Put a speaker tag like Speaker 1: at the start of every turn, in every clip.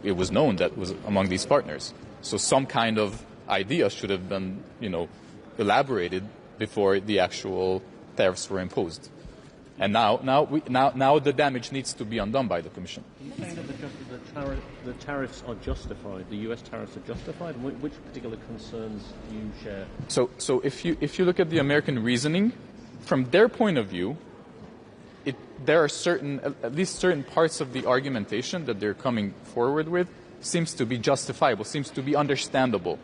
Speaker 1: it was known that was among these partners. So some kind of idea should have been, elaborated before the actual tariffs were imposed. And now the damage needs to be undone by the Commission.
Speaker 2: Are you saying that the tariffs are justified? The U.S. tariffs are justified? Which particular concerns do you share?
Speaker 1: So if you look at the American reasoning, from their point of view, there are at least certain parts of the argumentation that they're coming forward with seems to be justifiable, seems to be understandable.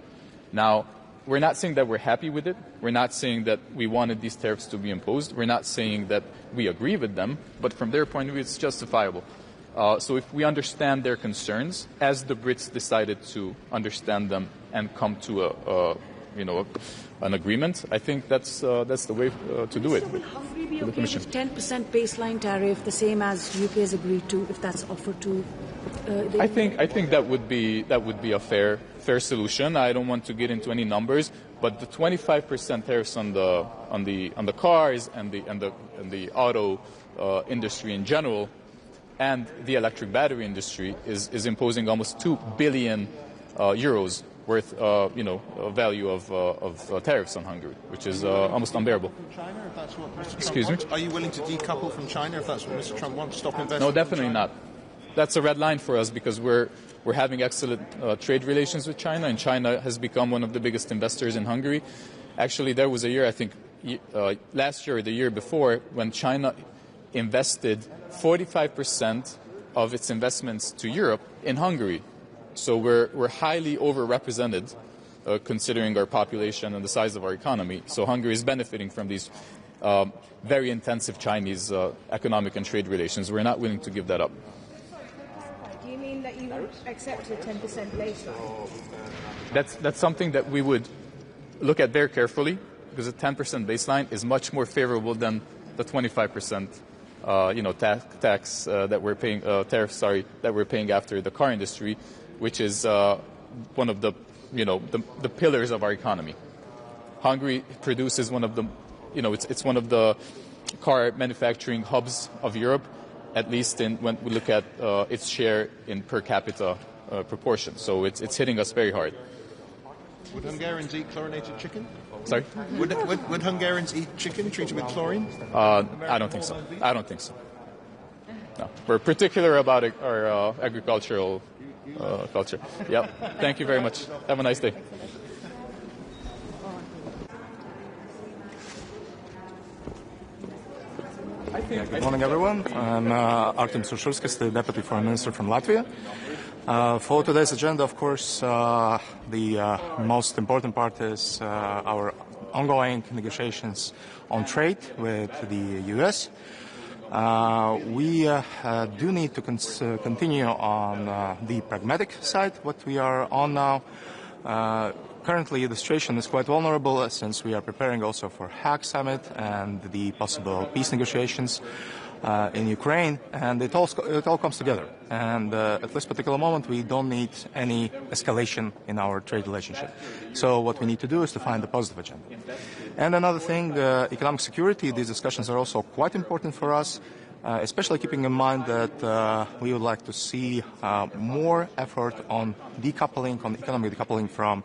Speaker 1: Now, we're not saying that we're happy with it. We're not saying that we wanted these tariffs to be imposed. We're not saying that we agree with them, but from their point of view, it's justifiable. So if we understand their concerns, as the Brits decided to understand them and come to an agreement, I think that's the way to do it.
Speaker 3: So will Hungary be okay with 10% baseline tariff, the same as UK has agreed to, if that's offered to?
Speaker 1: I think that would be a fair solution. I don't want to get into any numbers, but the 25% tariffs on the cars and the auto industry in general, and the electric battery industry is imposing almost 2 billion euros worth, value of tariffs on Hungary, which is almost unbearable.
Speaker 4: China, if that's what Mr. Trump
Speaker 1: Excuse me?
Speaker 4: wants? Are you willing to decouple from China if that's what Mr. Trump wants? Stop investing?
Speaker 1: No, definitely not. That's a red line for us because we're having excellent trade relations with China, and China has become one of the biggest investors in Hungary. Actually, there was a year, I think, last year or the year before, when China invested 45% of its investments to Europe in Hungary. So we're highly overrepresented, considering our population and the size of our economy. So Hungary is benefiting from these very intensive Chinese economic and trade relations. We're not willing to give that up.
Speaker 5: Do you mean that you would accept a 10% baseline?
Speaker 1: That's something that we would look at very carefully, because a 10% baseline is much more favorable than the 25% tax that we're paying, tariffs, that we're paying after the car industry, which is one of the pillars of our economy. Hungary produces one of the, it's one of the car manufacturing hubs of Europe, at least when we look at its share in per capita proportion. So it's hitting us very hard.
Speaker 4: Would Hungarians eat chlorinated chicken?
Speaker 1: Sorry?
Speaker 4: Would Hungarians eat chicken treated with chlorine?
Speaker 1: I don't think so. No. We're particular about our agricultural culture. Yep. Thank you very much. Have a nice day.
Speaker 6: Good morning, everyone. I'm Artem Suršulskis, the Deputy Foreign Minister from Latvia. For today's agenda, of course, the most important part is our ongoing negotiations on trade with the U.S. We do need to continue on the pragmatic side, what we are on now. Currently, the situation is quite vulnerable since we are preparing also for Hague Summit and the possible peace negotiations in Ukraine, and it all comes together. And at this particular moment, we don't need any escalation in our trade relationship. So what we need to do is to find a positive agenda. And another thing, economic security. These discussions are also quite important for us, especially keeping in mind that we would like to see more effort on decoupling, on economic decoupling from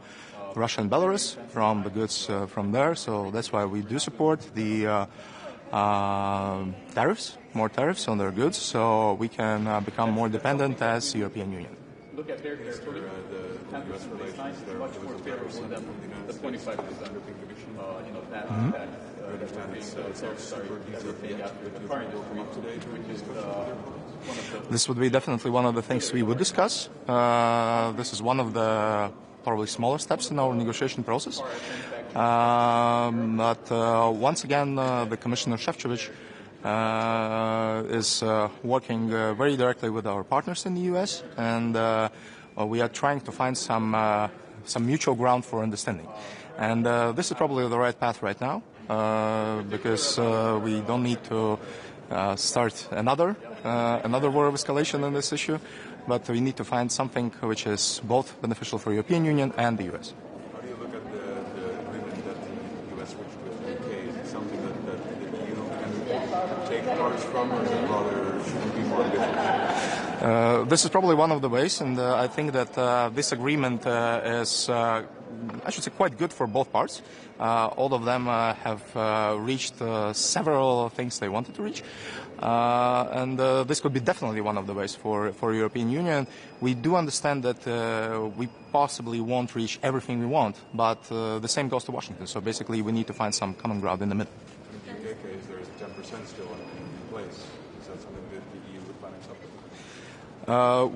Speaker 6: Russia and Belarus, from the goods from there. So that's why we do support the tariffs, more tariffs on their goods, so we can become more dependent as European Union.
Speaker 1: Look at their carefully. The 10% baseline is much more favorable than the 25%.
Speaker 6: This would be definitely one of the things we would discuss. This is one of the probably smaller steps in our negotiation process. But once again, the Commissioner Šefčovič is working very directly with our partners in the U.S., and we are trying to find some mutual ground for understanding. And this is probably the right path right now, because we don't need to start another war of escalation in this issue, but we need to find something which is both beneficial for European Union and the U.S.
Speaker 7: How do you look at the agreement that the U.S. reached with the UK? Is it something that the EU can take parts from, or is it rather should be more ambitious?
Speaker 6: This is probably one of the ways, and I think that this agreement is, I should say, quite good for both parts. All of them have reached several things they wanted to reach, and this could be definitely one of the ways for European Union. We do understand that we possibly won't reach everything we want, but the same goes to Washington. So basically, we need to find some common ground in the middle.
Speaker 7: In the UK case, there is 10% still in place. Is that something that the EU would find acceptable?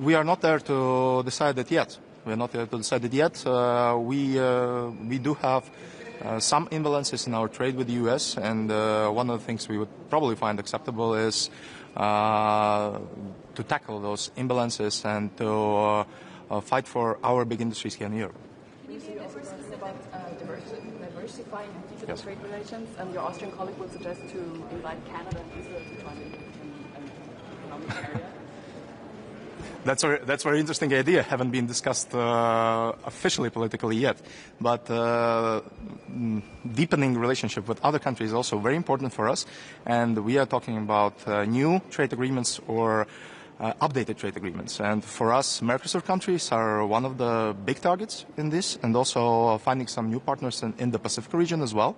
Speaker 6: We are not there to decide it yet. We are not there to decide it yet. We do have some imbalances in our trade with the U.S., and one of the things we would probably find acceptable is to tackle those imbalances and to fight for our big industries here in Europe.
Speaker 8: Can you be also about diversifying digital trade relations? Your Austrian colleague would suggest to invite Canada and Israel to join in an economic area.
Speaker 6: That's a very interesting idea. Haven't been discussed officially politically yet, but deepening relationship with other countries is also very important for us. And we are talking about new trade agreements or updated trade agreements. And for us, Mercosur countries are one of the big targets in this, and also finding some new partners in the Pacific region as well.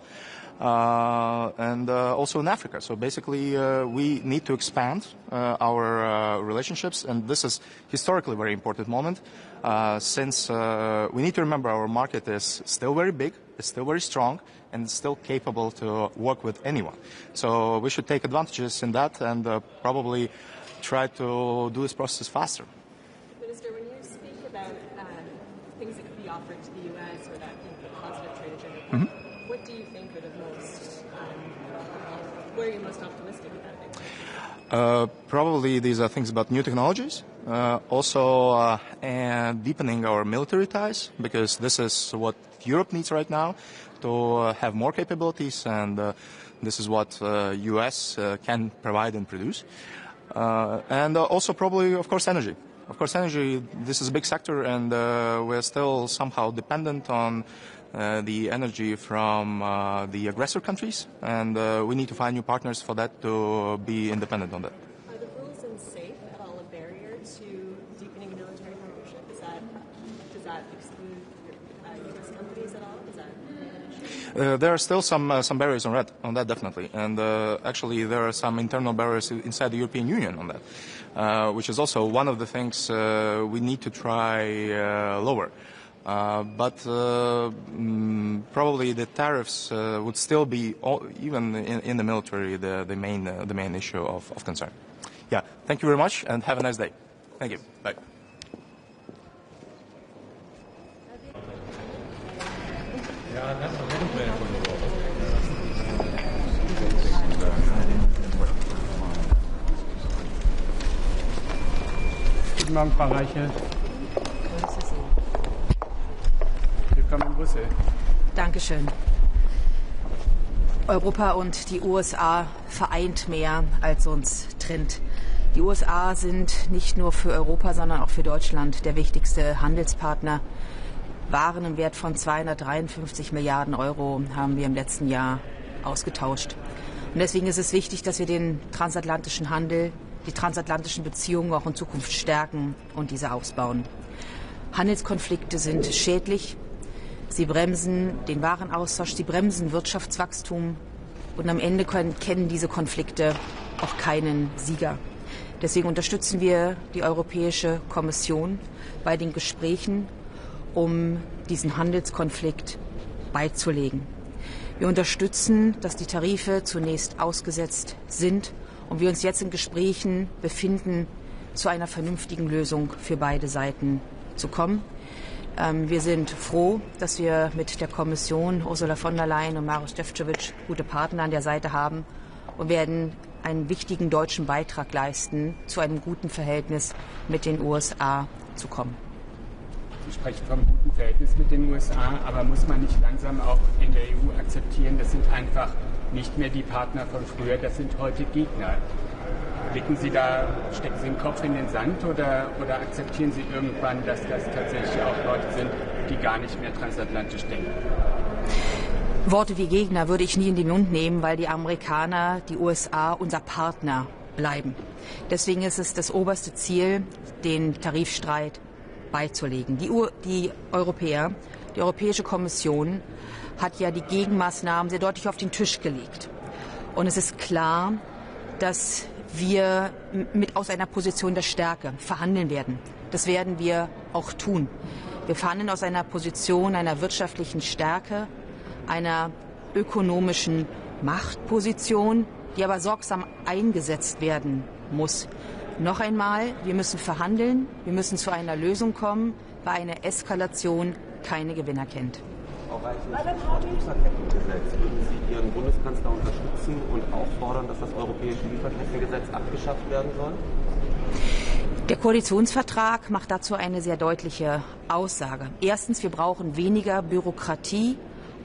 Speaker 6: And also in Africa. So basically, we need to expand our relationships, and this is historically a very important moment, since we need to remember our market is still very big, it's still very strong, and it's still capable to work with anyone. So we should take advantages in that and probably try to do this process faster.
Speaker 8: Minister, when you speak about things that could be offered to the U.S. or that positive trade agenda, what do you think are the most, where are you most optimistic about it?
Speaker 6: Probably these are things about new technologies, also and deepening our military ties, because this is what Europe needs right now, to have more capabilities, and this is what US can provide and produce. And also probably, of course, energy. Of course, energy, this is a big sector, and we're still somehow dependent on the energy from the aggressor countries, and we need to find new partners for that to be independent on that.
Speaker 8: Are the rules in SAFE at all a barrier to deepening military partnership? Does that exclude U.S. companies at all? Is that an issue?
Speaker 6: There are still some barriers on that definitely, and actually there are some internal barriers inside the European Union on that, which is also one of the things we need to try lower. But probably the tariffs would still be, even in the military, the main issue of concern. Yeah, thank you very much, and have a nice day. Thank you. Bye.
Speaker 9: Guten Morgen, Frau Reiche. Willkommen in Brüssel.
Speaker 10: Dankeschön. Europa und die USA vereint mehr, als uns trennt. Die USA sind nicht nur für Europa, sondern auch für Deutschland der wichtigste Handelspartner. Waren im Wert von 253 Milliarden Euro haben wir im letzten Jahr ausgetauscht. Und deswegen ist es wichtig, dass wir den transatlantischen Handel, die transatlantischen Beziehungen auch in Zukunft stärken und diese ausbauen. Handelskonflikte sind schädlich. Sie bremsen den Warenaustausch, sie bremsen Wirtschaftswachstum und am Ende kennen diese Konflikte auch keinen Sieger. Deswegen unterstützen wir die Europäische Kommission bei den Gesprächen, um diesen Handelskonflikt beizulegen. Wir unterstützen, dass die Tarife zunächst ausgesetzt sind und wir uns jetzt in Gesprächen befinden, zu einer vernünftigen Lösung für beide Seiten zu kommen. Wir sind froh, dass wir mit der Kommission Ursula von der Leyen und Maroš Šefčovič gute Partner an der Seite haben und werden einen wichtigen deutschen Beitrag leisten, zu einem guten Verhältnis mit den USA zu kommen.
Speaker 9: Sie sprechen vom guten Verhältnis mit den USA, aber muss man nicht langsam auch in der EU akzeptieren, das sind einfach nicht mehr die Partner von früher, das sind heute Gegner. Stecken Sie den Kopf in den Sand oder akzeptieren Sie irgendwann, dass das tatsächlich auch Leute sind, die gar nicht mehr transatlantisch denken?
Speaker 10: Worte wie Gegner würde ich nie in den Mund nehmen, weil die Amerikaner, die USA unser Partner bleiben. Deswegen ist es das oberste Ziel, den Tarifstreit beizulegen. Die Europäer, die Europäische Kommission hat ja die Gegenmaßnahmen sehr deutlich auf den Tisch gelegt. Und es ist klar, dass wir aus einer Position der Stärke verhandeln werden. Das werden wir auch tun. Wir verhandeln aus einer Position einer wirtschaftlichen Stärke, einer ökonomischen Machtposition, die aber sorgsam eingesetzt werden muss. Noch einmal, wir müssen verhandeln, wir müssen zu einer Lösung kommen, bei einer Eskalation keine Gewinner kennt.
Speaker 11: Frau Reichen, Lieferkettengesetz. Würden Sie Ihren Bundeskanzler unterstützen und auch fordern, dass das europäische Lieferkettengesetz abgeschafft werden soll?
Speaker 10: Der Koalitionsvertrag macht dazu eine sehr deutliche Aussage. Erstens, wir brauchen weniger Bürokratie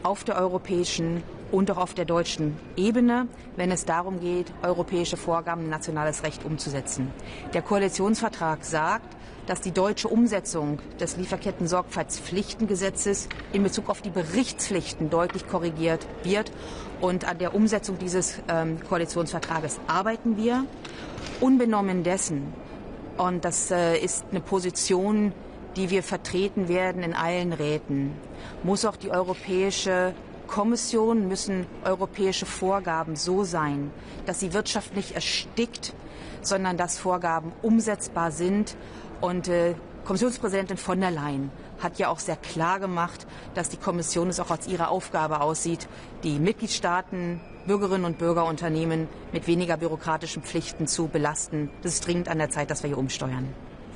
Speaker 10: auf der europäischen und auch auf der deutschen Ebene, wenn es darum geht, europäische Vorgaben in nationales Recht umzusetzen. Der Koalitionsvertrag sagt, dass die deutsche Umsetzung des Lieferketten-Sorgfaltspflichtengesetzes in Bezug auf die Berichtspflichten deutlich korrigiert wird. Und an der Umsetzung dieses Koalitionsvertrages arbeiten wir. Unbenommen dessen, und das ist eine Position, die wir vertreten werden in allen Räten, muss auch die Europäische Kommission, müssen europäische Vorgaben so sein, dass die Wirtschaft nicht erstickt, sondern dass Vorgaben umsetzbar sind. Und Kommissionspräsidentin von der Leyen hat ja auch sehr klar gemacht, dass die Kommission es auch als ihre Aufgabe aussieht, die Mitgliedstaaten, Bürgerinnen und Bürger, Unternehmen mit weniger bürokratischen Pflichten zu belasten. Das ist dringend an der Zeit, dass wir hier umsteuern.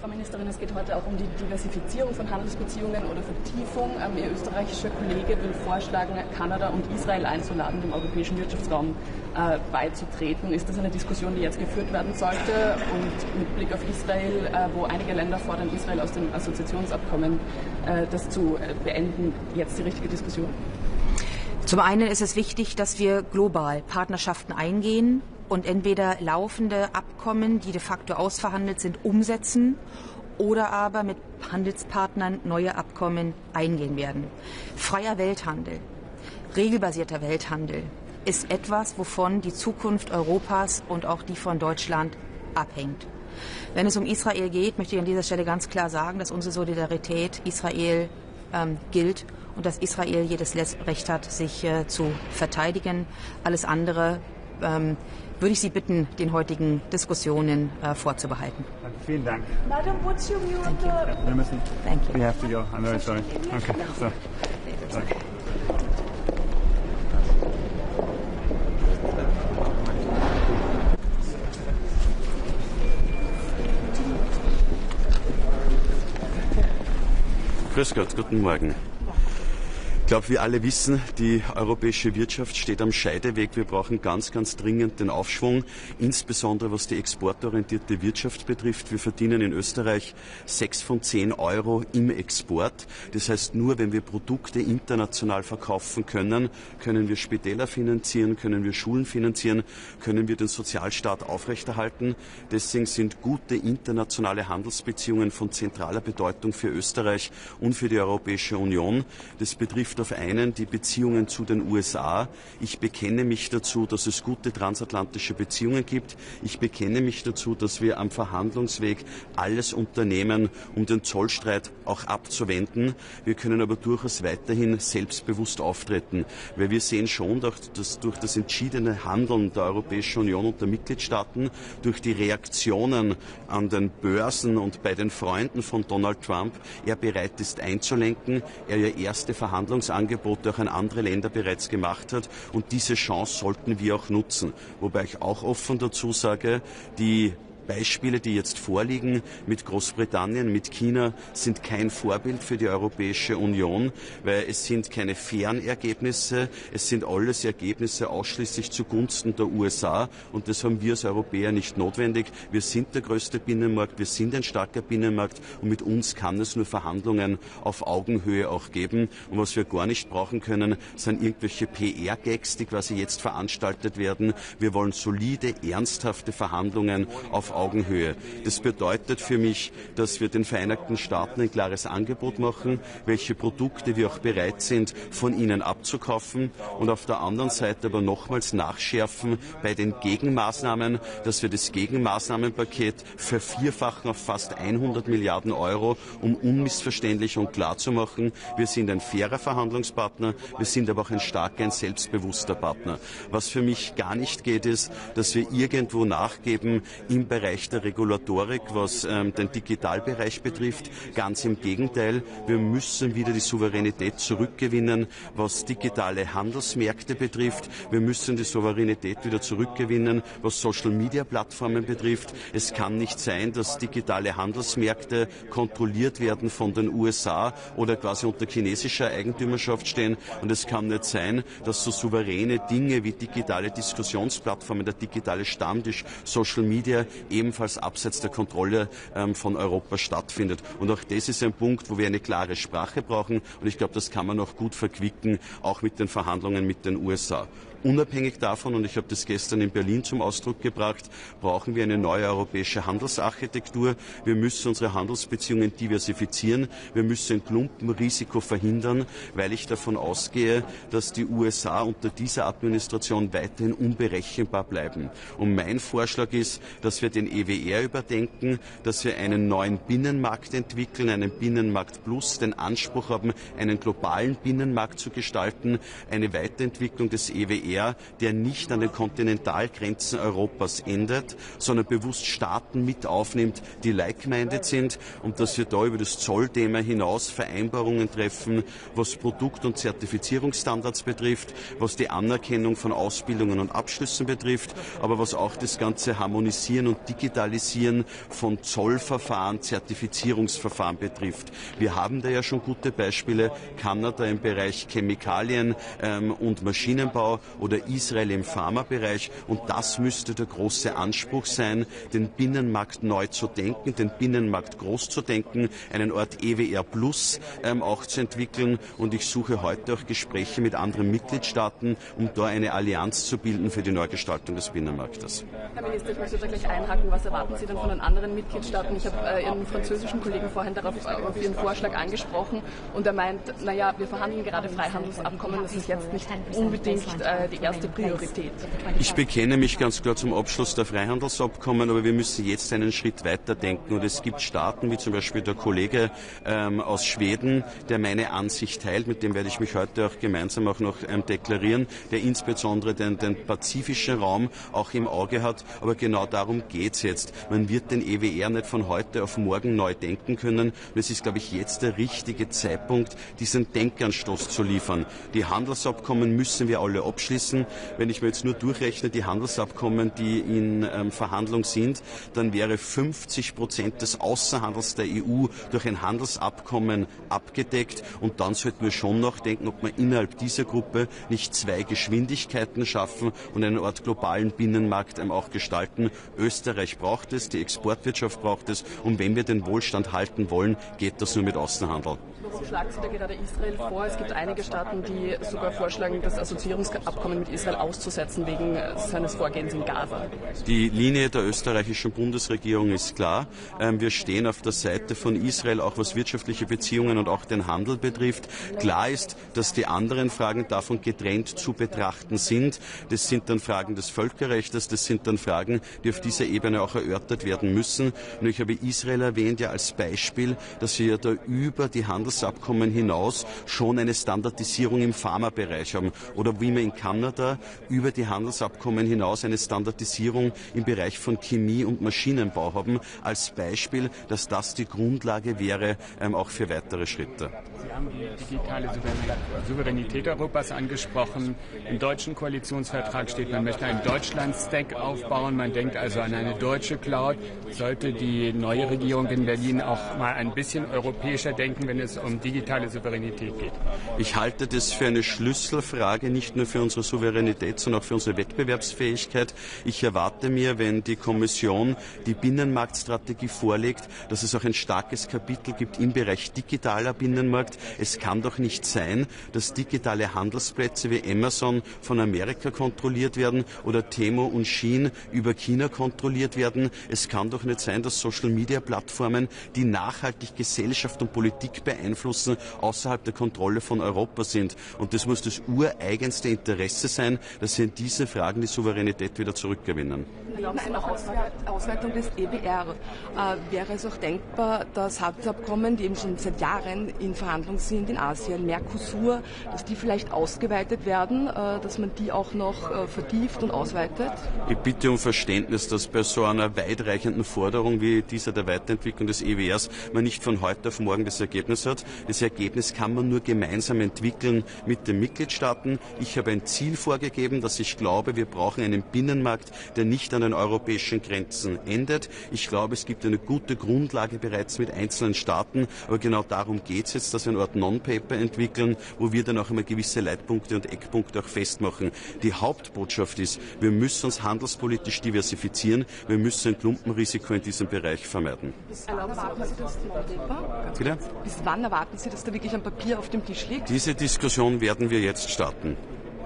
Speaker 12: Frau Ministerin, es geht heute auch um die Diversifizierung von Handelsbeziehungen oder Vertiefung. Ihr österreichischer Kollege will vorschlagen, Kanada und Israel einzuladen, dem europäischen Wirtschaftsraum beizutreten. Ist das eine Diskussion, die jetzt geführt werden sollte? Und mit Blick auf Israel, wo einige Länder fordern, Israel aus dem Assoziationsabkommen das zu beenden, jetzt die richtige Diskussion?
Speaker 10: Zum einen ist es wichtig, dass wir global Partnerschaften eingehen und entweder laufende Abkommen, die de facto ausverhandelt sind, umsetzen oder aber mit Handelspartnern neue Abkommen eingehen werden. Freier Welthandel, regelbasierter Welthandel ist etwas, wovon die Zukunft Europas und auch die von Deutschland abhängt. Wenn es um Israel geht, möchte ich an dieser Stelle ganz klar sagen, dass unsere Solidarität Israel gilt und dass Israel jedes Recht hat, sich zu verteidigen. Alles andere würde ich Sie bitten, den heutigen Diskussionen vorzubehalten.
Speaker 9: Vielen Dank.
Speaker 5: Madam, what's your view on the...
Speaker 9: Wir müssen.
Speaker 10: Thank you.
Speaker 9: We have to go. I'm very sorry. Okay. So. Danke.
Speaker 13: Grüß Gott, guten Morgen. Ich glaube, wir alle wissen, die europäische Wirtschaft steht am Scheideweg. Wir brauchen ganz, ganz dringend den Aufschwung, insbesondere was die exportorientierte Wirtschaft betrifft. Wir verdienen in Österreich 6 von 10 Euro im Export. Das heißt, nur wenn wir Produkte international verkaufen können, können wir Spitäler finanzieren, können wir Schulen finanzieren, können wir den Sozialstaat aufrechterhalten. Deswegen sind gute internationale Handelsbeziehungen von zentraler Bedeutung für Österreich und für die Europäische Union. Das betrifft auf einen die Beziehungen zu den USA. Ich bekenne mich dazu, dass es gute transatlantische Beziehungen gibt. Ich bekenne mich dazu, dass wir am Verhandlungsweg alles unternehmen, um den Zollstreit auch abzuwenden. Wir können aber durchaus weiterhin selbstbewusst auftreten, weil wir sehen schon, dass durch das entschiedene Handeln der Europäischen Union und der Mitgliedstaaten, durch die Reaktionen an den Börsen und bei den Freunden von Donald Trump, er bereit ist einzulenken, er ja erste Verhandlungsangebote auch an andere Länder bereits gemacht hat. Und diese Chance sollten wir auch nutzen. Wobei ich auch offen dazu sage, die Beispiele, die jetzt vorliegen mit Großbritannien, mit China, sind kein Vorbild für die Europäische Union, weil es sind keine fairen Ergebnisse, es sind alles Ergebnisse ausschließlich zugunsten der USA und das haben wir als Europäer nicht notwendig. Wir sind der größte Binnenmarkt, wir sind ein starker Binnenmarkt und mit uns kann es nur Verhandlungen auf Augenhöhe auch geben. Und was wir gar nicht brauchen können, sind irgendwelche PR-Gags, die quasi jetzt veranstaltet werden. Wir wollen solide, ernsthafte Verhandlungen auf Augenhöhe. Das bedeutet für mich, dass wir den Vereinigten Staaten ein klares Angebot machen, welche Produkte wir auch bereit sind, von ihnen abzukaufen, und auf der anderen Seite aber nochmals nachschärfen bei den Gegenmaßnahmen, dass wir das Gegenmaßnahmenpaket vervierfachen auf fast 100 Milliarden Euro, um unmissverständlich und klar zu machen, wir sind ein fairer Verhandlungspartner, wir sind aber auch ein starker, ein selbstbewusster Partner. Was für mich gar nicht geht, ist, dass wir irgendwo nachgeben im Bereich der Regulatorik, was den Digitalbereich betrifft. Ganz im Gegenteil, wir müssen wieder die Souveränität zurückgewinnen, was digitale Handelsmärkte betrifft. Wir müssen die Souveränität wieder zurückgewinnen, was Social-Media-Plattformen betrifft. Es kann nicht sein, dass digitale Handelsmärkte kontrolliert werden von den USA oder quasi unter chinesischer Eigentümerschaft stehen. Und es kann nicht sein, dass so souveräne Dinge wie digitale Diskussionsplattformen, der digitale Stammtisch, Social Media ebenfalls abseits der Kontrolle von Europa stattfindet. Und auch das ist ein Punkt, wo wir eine klare Sprache brauchen. Und ich glaube, das kann man auch gut verquicken, auch mit den Verhandlungen mit den USA. Unabhängig davon, und ich habe das gestern in Berlin zum Ausdruck gebracht, brauchen wir eine neue europäische Handelsarchitektur. Wir müssen unsere Handelsbeziehungen diversifizieren. Wir müssen ein Klumpenrisiko verhindern, weil ich davon ausgehe, dass die USA unter dieser Administration weiterhin unberechenbar bleiben. Und mein Vorschlag ist, dass wir den EWR überdenken, dass wir einen neuen Binnenmarkt entwickeln, einen Binnenmarkt Plus, den Anspruch haben, einen globalen Binnenmarkt zu gestalten, eine Weiterentwicklung des EWR, der nicht an den Kontinentalgrenzen Europas endet, sondern bewusst Staaten mit aufnimmt, die like-minded sind, und dass wir da über das Zollthema hinaus Vereinbarungen treffen, was Produkt- und Zertifizierungsstandards betrifft, was die Anerkennung von Ausbildungen und Abschlüssen betrifft, aber was auch das ganze Harmonisieren und Digitalisieren von Zollverfahren, Zertifizierungsverfahren betrifft. Wir haben da ja schon gute Beispiele, Kanada im Bereich Chemikalien und Maschinenbau oder Israel im Pharmabereich, und das müsste der große Anspruch sein, den Binnenmarkt neu zu denken, den Binnenmarkt groß zu denken, einen Art EWR Plus auch zu entwickeln, und ich suche heute auch Gespräche mit anderen Mitgliedstaaten, um da eine Allianz zu bilden für die Neugestaltung des Binnenmarktes.
Speaker 12: Herr Minister, ich möchte da gleich einhaken. Was erwarten Sie denn von den anderen Mitgliedstaaten? Ich habe Ihren französischen Kollegen vorhin auf Ihren Vorschlag angesprochen, und er meint, naja, wir verhandeln gerade Freihandelsabkommen, das ist jetzt nicht unbedingt die erste Priorität.
Speaker 13: Ich bekenne mich ganz klar zum Abschluss der Freihandelsabkommen, aber wir müssen jetzt einen Schritt weiter denken. Und es gibt Staaten, wie zum Beispiel der Kollege aus Schweden, der meine Ansicht teilt, mit dem werde ich mich heute auch gemeinsam auch noch deklarieren, der insbesondere den pazifischen Raum auch im Auge hat. Aber genau darum geht es jetzt. Man wird den EWR nicht von heute auf morgen neu denken können. Und es ist, glaube ich, jetzt der richtige Zeitpunkt, diesen Denkanstoß zu liefern. Die Handelsabkommen müssen wir alle abschließen. Wenn ich mir jetzt nur durchrechne, die Handelsabkommen, die in Verhandlung sind, dann wäre 50% des Außenhandels der EU durch ein Handelsabkommen abgedeckt. Und dann sollten wir schon nachdenken, ob wir innerhalb dieser Gruppe nicht zwei Geschwindigkeiten schaffen und einen Art globalen Binnenmarkt auch gestalten. Österreich braucht es, die Exportwirtschaft braucht es, und wenn wir den Wohlstand halten wollen, geht das nur mit Außenhandel.
Speaker 12: Warum schlagen Sie da gerade Israel vor? Es gibt einige Staaten, die sogar vorschlagen, das Assoziierungsabkommen mit Israel auszusetzen wegen seines Vorgehens in Gaza.
Speaker 13: Die Linie der österreichischen Bundesregierung ist klar. Wir stehen auf der Seite von Israel, auch was wirtschaftliche Beziehungen und auch den Handel betrifft. Klar ist, dass die anderen Fragen davon getrennt zu betrachten sind. Das sind dann Fragen des Völkerrechts, das sind dann Fragen, die auf dieser Ebene auch erörtert werden müssen. Und ich habe Israel erwähnt ja als Beispiel, dass wir ja da über die Handelsabkommen hinaus schon eine Standardisierung im Pharmabereich haben. Oder wie wir in Kanada über die Handelsabkommen hinaus eine Standardisierung im Bereich von Chemie und Maschinenbau haben, als Beispiel, dass das die Grundlage wäre, auch für weitere Schritte.
Speaker 9: Sie haben die digitale Souveränität Europas angesprochen. Im deutschen Koalitionsvertrag steht, man möchte einen Deutschland-Stack aufbauen. Man denkt also an eine deutsche Cloud. Sollte die neue Regierung in Berlin auch mal ein bisschen europäischer denken, wenn es um digitale Souveränität geht?
Speaker 13: Ich halte das für eine Schlüsselfrage, nicht nur für unsere Souveränität, sondern auch für unsere Wettbewerbsfähigkeit. Ich erwarte mir, wenn die Kommission die Binnenmarktstrategie vorlegt, dass es auch ein starkes Kapitel gibt im Bereich digitaler Binnenmarkt, Binnenmarkt. Es kann doch nicht sein, dass digitale Handelsplätze wie Amazon von Amerika kontrolliert werden oder Temu und Shein über China kontrolliert werden. Es kann doch nicht sein, dass Social-Media-Plattformen, die nachhaltig Gesellschaft und Politik beeinflussen, außerhalb der Kontrolle von Europa sind. Und das muss das ureigenste Interesse sein, dass wir in diesen Fragen die Souveränität wieder zurückgewinnen.
Speaker 12: Eine Ausweitung des EBR. Wäre es auch denkbar, dass Handelsabkommen, die eben schon seit Jahren in Verhandlung sind in Asien, Mercosur, dass die vielleicht ausgeweitet werden, dass man die auch noch vertieft und ausweitet?
Speaker 13: Ich bitte um Verständnis, dass bei so einer weitreichenden Forderung wie dieser der Weiterentwicklung des EWRs man nicht von heute auf morgen das Ergebnis hat. Das Ergebnis kann man nur gemeinsam entwickeln mit den Mitgliedstaaten. Ich habe ein Ziel vorgegeben, dass ich glaube, wir brauchen einen Binnenmarkt, der nicht an den europäischen Grenzen endet. Ich glaube, es gibt eine gute Grundlage bereits mit einzelnen Staaten, aber genau darum geht es jetzt, dass wir eine Art Non-Paper entwickeln, wo wir dann auch immer gewisse Leitpunkte und Eckpunkte auch festmachen. Die Hauptbotschaft ist, wir müssen uns handelspolitisch diversifizieren, wir müssen ein Klumpenrisiko in diesem Bereich vermeiden.
Speaker 12: Bis wann erwarten Sie, dass
Speaker 13: Bitte?
Speaker 12: Bis wann erwarten Sie, dass da wirklich ein Papier auf dem Tisch liegt?
Speaker 13: Diese Diskussion werden wir jetzt starten.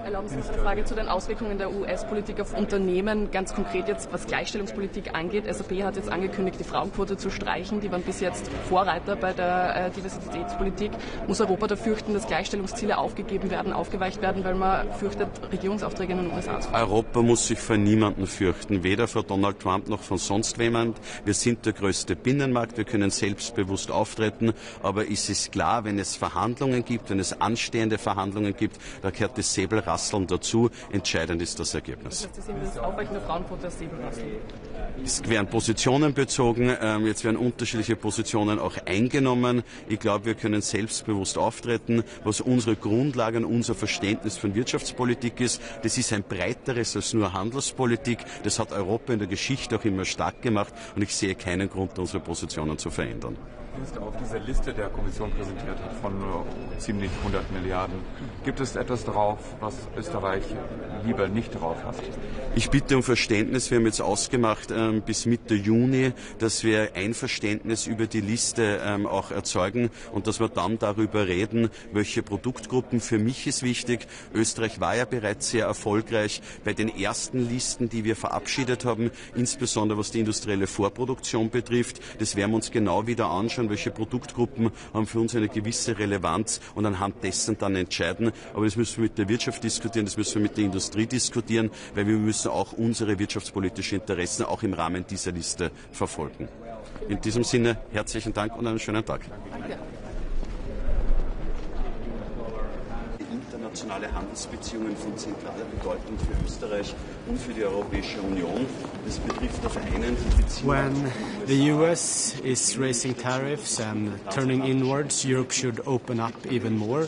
Speaker 12: Erlauben Sie uns eine Frage zu den Auswirkungen der US-Politik auf Unternehmen, ganz konkret jetzt, was Gleichstellungspolitik angeht. SAP hat jetzt angekündigt, die Frauenquote zu streichen. Die waren bis jetzt Vorreiter bei der Diversitätspolitik. Muss Europa da fürchten, dass Gleichstellungsziele aufgegeben werden, aufgeweicht werden, weil man fürchtet, Regierungsaufträge in den USA zu verlieren?
Speaker 13: Europa muss sich vor niemanden fürchten, weder vor Donald Trump noch von sonst jemand. Wir sind der größte Binnenmarkt, wir können selbstbewusst auftreten, aber es ist klar, wenn es Verhandlungen gibt, wenn es anstehende Verhandlungen gibt, da gehört das Säbelrasseln dazu. Entscheidend ist das Ergebnis.
Speaker 12: Das heißt, Sie sehen das Aufweichen der Frauenquote als Säbelrasseln?
Speaker 13: Es werden Positionen bezogen, jetzt werden unterschiedliche Positionen auch eingenommen. Ich glaube, wir können selbstbewusst auftreten, was unsere Grundlage und unser Verständnis von Wirtschaftspolitik ist. Das ist ein breiteres als nur Handelspolitik. Das hat Europa in der Geschichte auch immer stark gemacht und ich sehe keinen Grund, unsere Positionen zu verändern.
Speaker 7: Ist auf dieser Liste der Kommission präsentiert hat von ziemlich 100 Milliarden. Gibt es etwas drauf, was Österreich lieber nicht drauf hat?
Speaker 13: Ich bitte um Verständnis. Wir haben jetzt ausgemacht bis Mitte Juni, dass wir Einverständnis über die Liste auch erzeugen und dass wir dann darüber reden, welche Produktgruppen. Für mich ist wichtig, Österreich war ja bereits sehr erfolgreich bei den ersten Listen, die wir verabschiedet haben, insbesondere was die industrielle Vorproduktion betrifft. Das werden wir uns genau wieder anschauen, welche Produktgruppen haben für uns eine gewisse Relevanz und anhand dessen dann entscheiden. Aber das müssen wir mit der Wirtschaft diskutieren, das müssen wir mit der Industrie diskutieren, weil wir müssen auch unsere wirtschaftspolitischen Interessen auch im Rahmen dieser Liste verfolgen. In diesem Sinne herzlichen Dank und einen schönen Tag.
Speaker 12: Danke.
Speaker 13: Internationale Handelsbeziehungen von zentraler Bedeutung für Österreich und für die Europäische Union. Das betrifft auf einen die Beziehungen.
Speaker 14: When the US is raising tariffs and turning inwards, Europe should open up even more.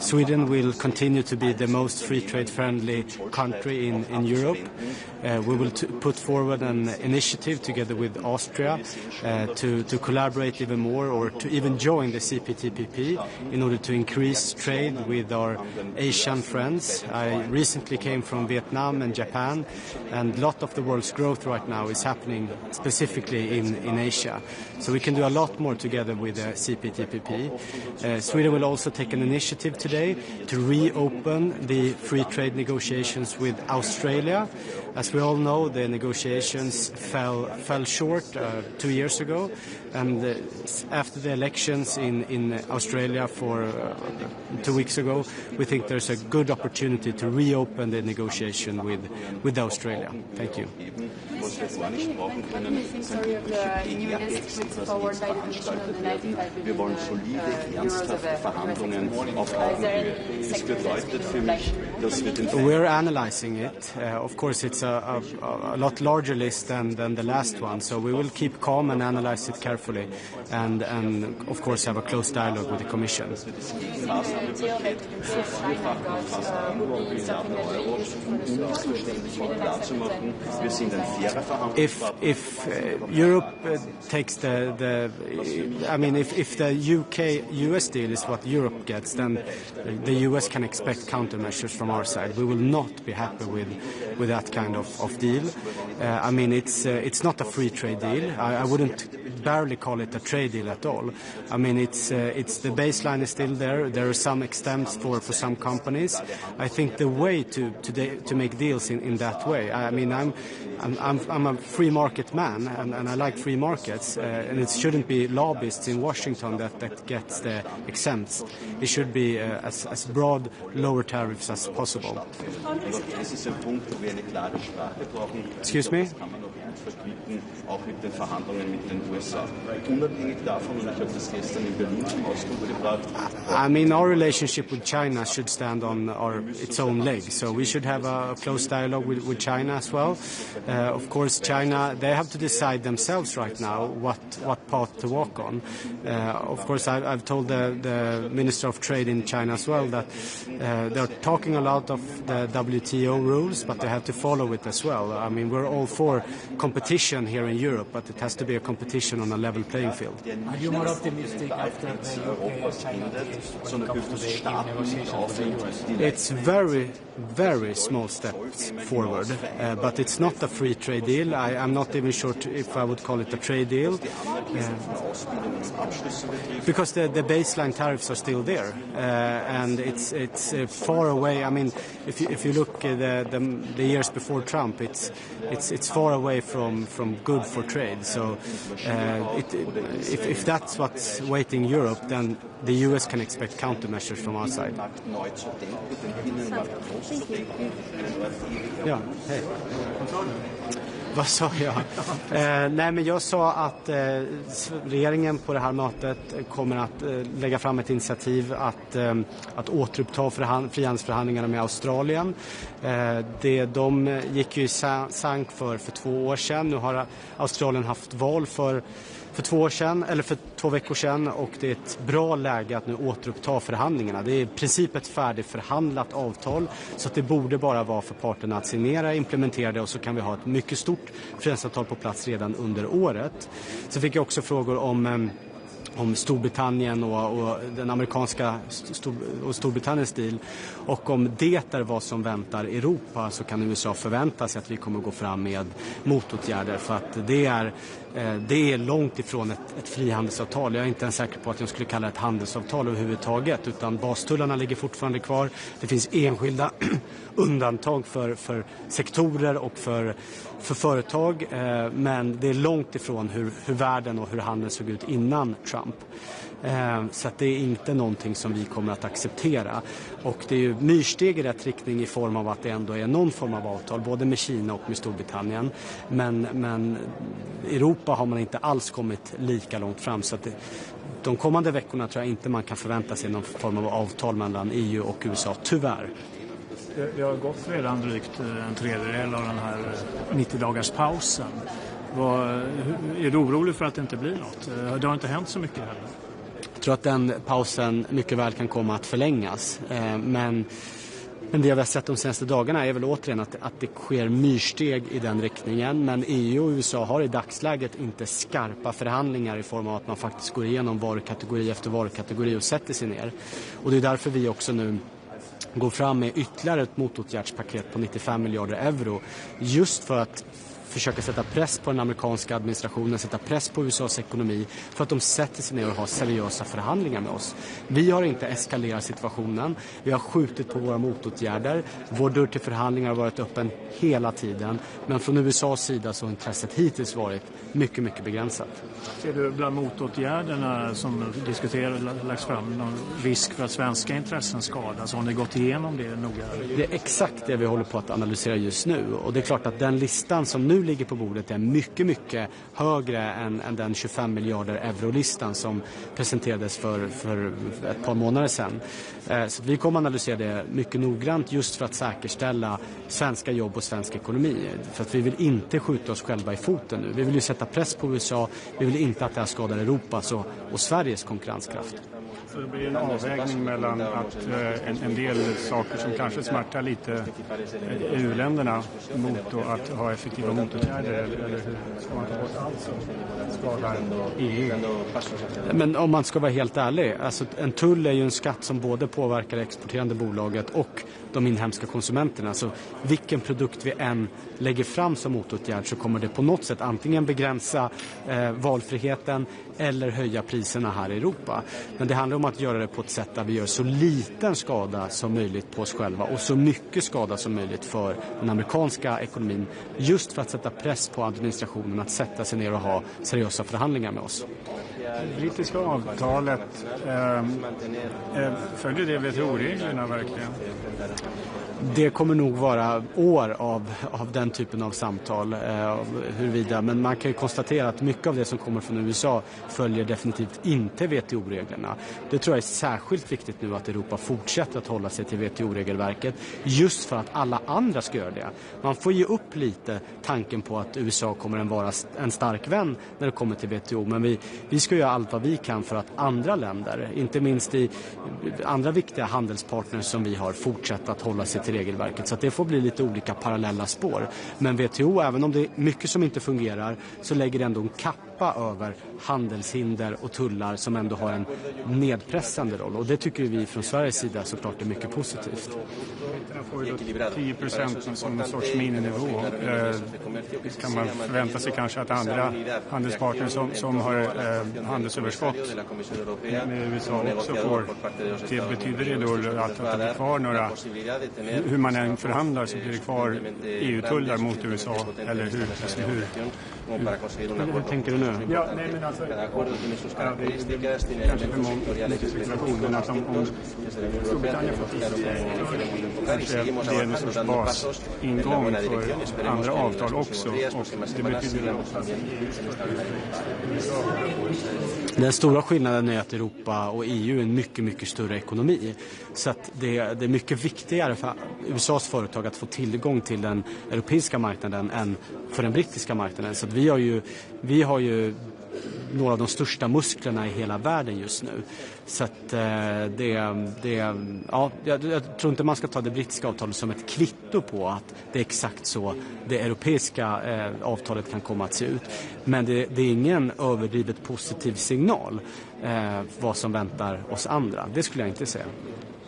Speaker 14: Sweden will continue to be the most free trade friendly country in Europe. We will put forward an initiative together with Austria to collaborate even more or to even join the CPTPP in order to increase trade with our Asian friends. I recently came from Vietnam and Japan, and a lot of the world's growth right now is happening specifically in Asia. So we can do a lot more together with the CPTPP. Sweden will also take an initiative today to reopen the free trade negotiations with Australia. As we all know, the negotiations fell short 2 years ago, and after the elections in Australia for 2 weeks ago, we think there's a good opportunity to reopen the negotiation with Australia. Thank you.
Speaker 13: Wir wollen solide, ernsthafte Verhandlungen auf Augenhöhe. Das bedeutet für mich, dass wir den
Speaker 14: We're analyzing it. Of course, it's a lot larger list than the last one, so we will keep calm and analyze it carefully, and of course have a close dialogue with the Commission. If Europe takes if the UK-US deal is what Europe gets, then the US can expect countermeasures from our side. We will not be happy with that kind of deal. It's not a free trade deal. I wouldn't barely call it a trade deal at all. I mean, it's the baseline is still there. There are some extents for some companies. I think the way to make deals in that way. I mean, I'm a free market man, and I like free markets, and it shouldn't be lobbyists in Washington that gets the exempts. It should be as broad lower tariffs as possible. Excuse me?
Speaker 13: Auch mit den Verhandlungen mit den USA. Unabhängig davon, und ich habe das gestern in Berlin zum Ausdruck gebracht.
Speaker 14: I mean, our relationship with China should stand on its own legs. So we should have a close dialogue with China as well. Of course, China, they have to decide themselves right now what path to walk on. Of course, I've told the Minister of Trade in China as well that they're talking a lot of the WTO rules, but they have to follow it as well. I mean, we're all for competition here in Europe, but it has to be a competition on a level playing field.
Speaker 15: Are you more optimistic after the UK-China deals when it comes to the EU negotiations with the US?
Speaker 14: It's very, very small steps forward, but it's not a free trade deal. I'm not even sure if I would call it a trade deal, because the baseline tariffs are still there, and it's far away. I mean, if you look at the years before Trump, it's far away from good for trade. So if that's what's waiting Europe, then the US can expect countermeasures from our side. Ja, hej. Vad sa jag? Nej, men jag sa att regeringen på det här mötet kommer att lägga fram ett initiativ att återuppta frihandelsförhandlingarna med Australien. De gick ju i sank för 2 år sedan. Nu har Australien haft val för 2 år sedan, eller för 2 veckor sedan, och det är ett bra läge att nu återuppta förhandlingarna. Det är i princip ett färdigförhandlat avtal, så att det borde bara vara för parterna att signera, implementera det, och så kan vi ha ett mycket stort frihandelsavtal på plats redan under året. Så fick jag också frågor om Storbritannien och den amerikanska och Storbritanniens deal, och om det är vad som väntar Europa, så kan USA förvänta sig att vi kommer gå fram med motåtgärder, för att det är långt ifrån ett frihandelsavtal. Jag är inte ens säker på att jag skulle kalla det ett handelsavtal överhuvudtaget, utan bastullarna ligger fortfarande kvar. Det finns enskilda undantag för sektorer och för företag, men det är långt ifrån hur världen och hur handeln såg ut innan Trump. Så att det är inte någonting som vi kommer att acceptera. Och det är ju myrsteg i rätt riktning i form av att det ändå är någon form av avtal, både med Kina och med Storbritannien. Men Europa har man inte alls kommit lika långt fram, så att de kommande veckorna tror jag inte man kan förvänta sig någon form av avtal mellan EU och USA, tyvärr.
Speaker 15: Det har gått redan drygt en tredjedel av den här 90-dagars pausen. Är du orolig för att det inte blir något? Det har inte hänt så mycket heller.
Speaker 14: Jag tror att den pausen mycket väl kan komma att förlängas. Men det vi har sett de senaste dagarna är väl återigen att det sker myrsteg i den riktningen. Men EU och USA har i dagsläget inte skarpa förhandlingar i form av att man faktiskt går igenom varukategori efter varukategori och sätter sig ner. Och det är därför vi också nu går fram med ytterligare ett motåtgärdspaket på 95 miljarder euro, just för att försöka sätta press på den amerikanska administrationen, sätta press på USAs ekonomi, för att de sätter sig ner och har seriösa förhandlingar med oss. Vi har inte eskalerat situationen, vi har skjutit på våra motåtgärder, vår dörr till förhandlingar har varit öppen hela tiden, men från USAs sida så har intresset hittills varit mycket, mycket begränsat.
Speaker 15: Ser du bland motåtgärderna som lagts fram någon risk för att svenska intressen skadas? Har ni gått igenom det noga?
Speaker 14: Det är exakt det vi håller på att analysera just nu, och det är klart att den listan som nu ligger på bordet är mycket, mycket högre än den 25 miljarder euro-listan som presenterades för ett par månader sedan. Så vi kommer analysera det mycket noggrant, just för att säkerställa svenska jobb och svensk ekonomi. För att vi vill inte skjuta oss själva i foten nu. Vi vill ju sätta press på USA, vi vill inte att det här skadar Europas och Sveriges konkurrenskraft.
Speaker 15: Så det blir en avvägning mellan att en del saker som kanske smärtar lite EU-länderna mot att ha effektiva motåtgärder, eller hur ska man ta bort allt som skadar EU?
Speaker 14: Men om man ska vara helt ärlig, alltså en tull är ju en skatt som både påverkar det exporterande bolaget och de inhemska konsumenterna. Så vilken produkt vi än lägger fram som motåtgärd så kommer det på något sätt antingen begränsa valfriheten eller höja priserna här i Europa. Men det handlar om att göra det på ett sätt där vi gör så liten skada som möjligt på oss själva och så mycket skada som möjligt för den amerikanska ekonomin, just för att sätta press på administrationen att sätta sig ner och ha seriösa förhandlingar med oss.
Speaker 15: Det brittiska avtalet, följer det WTO-reglerna verkligen?
Speaker 14: Det kommer nog vara år av den typen av samtal huruvida, men man kan ju konstatera att mycket av det som kommer från USA följer definitivt inte WTO-reglerna. Det tror jag är särskilt viktigt nu att Europa fortsätter att hålla sig till WTO-regelverket, just för att alla andra ska göra det. Man får ge upp lite tanken på att USA kommer att vara en stark vän när det kommer till WTO, men vi ska göra allt vad vi kan för att andra länder, inte minst i andra viktiga handelspartners som vi har, fortsätter att hålla sig till regelverket. Så att det får bli lite olika parallella spår. Men WTO, även om det är mycket som inte fungerar, så lägger det ändå en kappa över handelshinder och tullar som ändå har en nedpressande roll. Och det tycker vi från Sveriges sida såklart är mycket positivt.
Speaker 15: Man får ju 10% som en sorts mininivå. Kan man förvänta sig kanske att andra handelspartners som har handelsöverskott med USA också får? Det betyder det då att det blir kvar några, hur man än förhandlar så blir det kvar EU-tullar mot USA, eller hur
Speaker 14: tänker du nu?
Speaker 15: Ja, nej, men alltså, det är kanske för mycket spekulation, men att om Storbritannien får kanske det är en sorts basingång för andra avtal också, och det betyder att
Speaker 14: den stora skillnaden är att Europa och EU är en mycket, mycket större ekonomi. Så att det är mycket viktigare för USAs företag att få tillgång till den europeiska marknaden än för den brittiska marknaden. Så att vi har ju några av de största musklerna i hela världen just nu. Så att jag tror inte man ska ta det brittiska avtalet som ett kvitto på att det är exakt så det europeiska avtalet kan komma att se ut. Men det är ingen överdrivet positiv signal vad som väntar oss andra. Det skulle jag inte säga.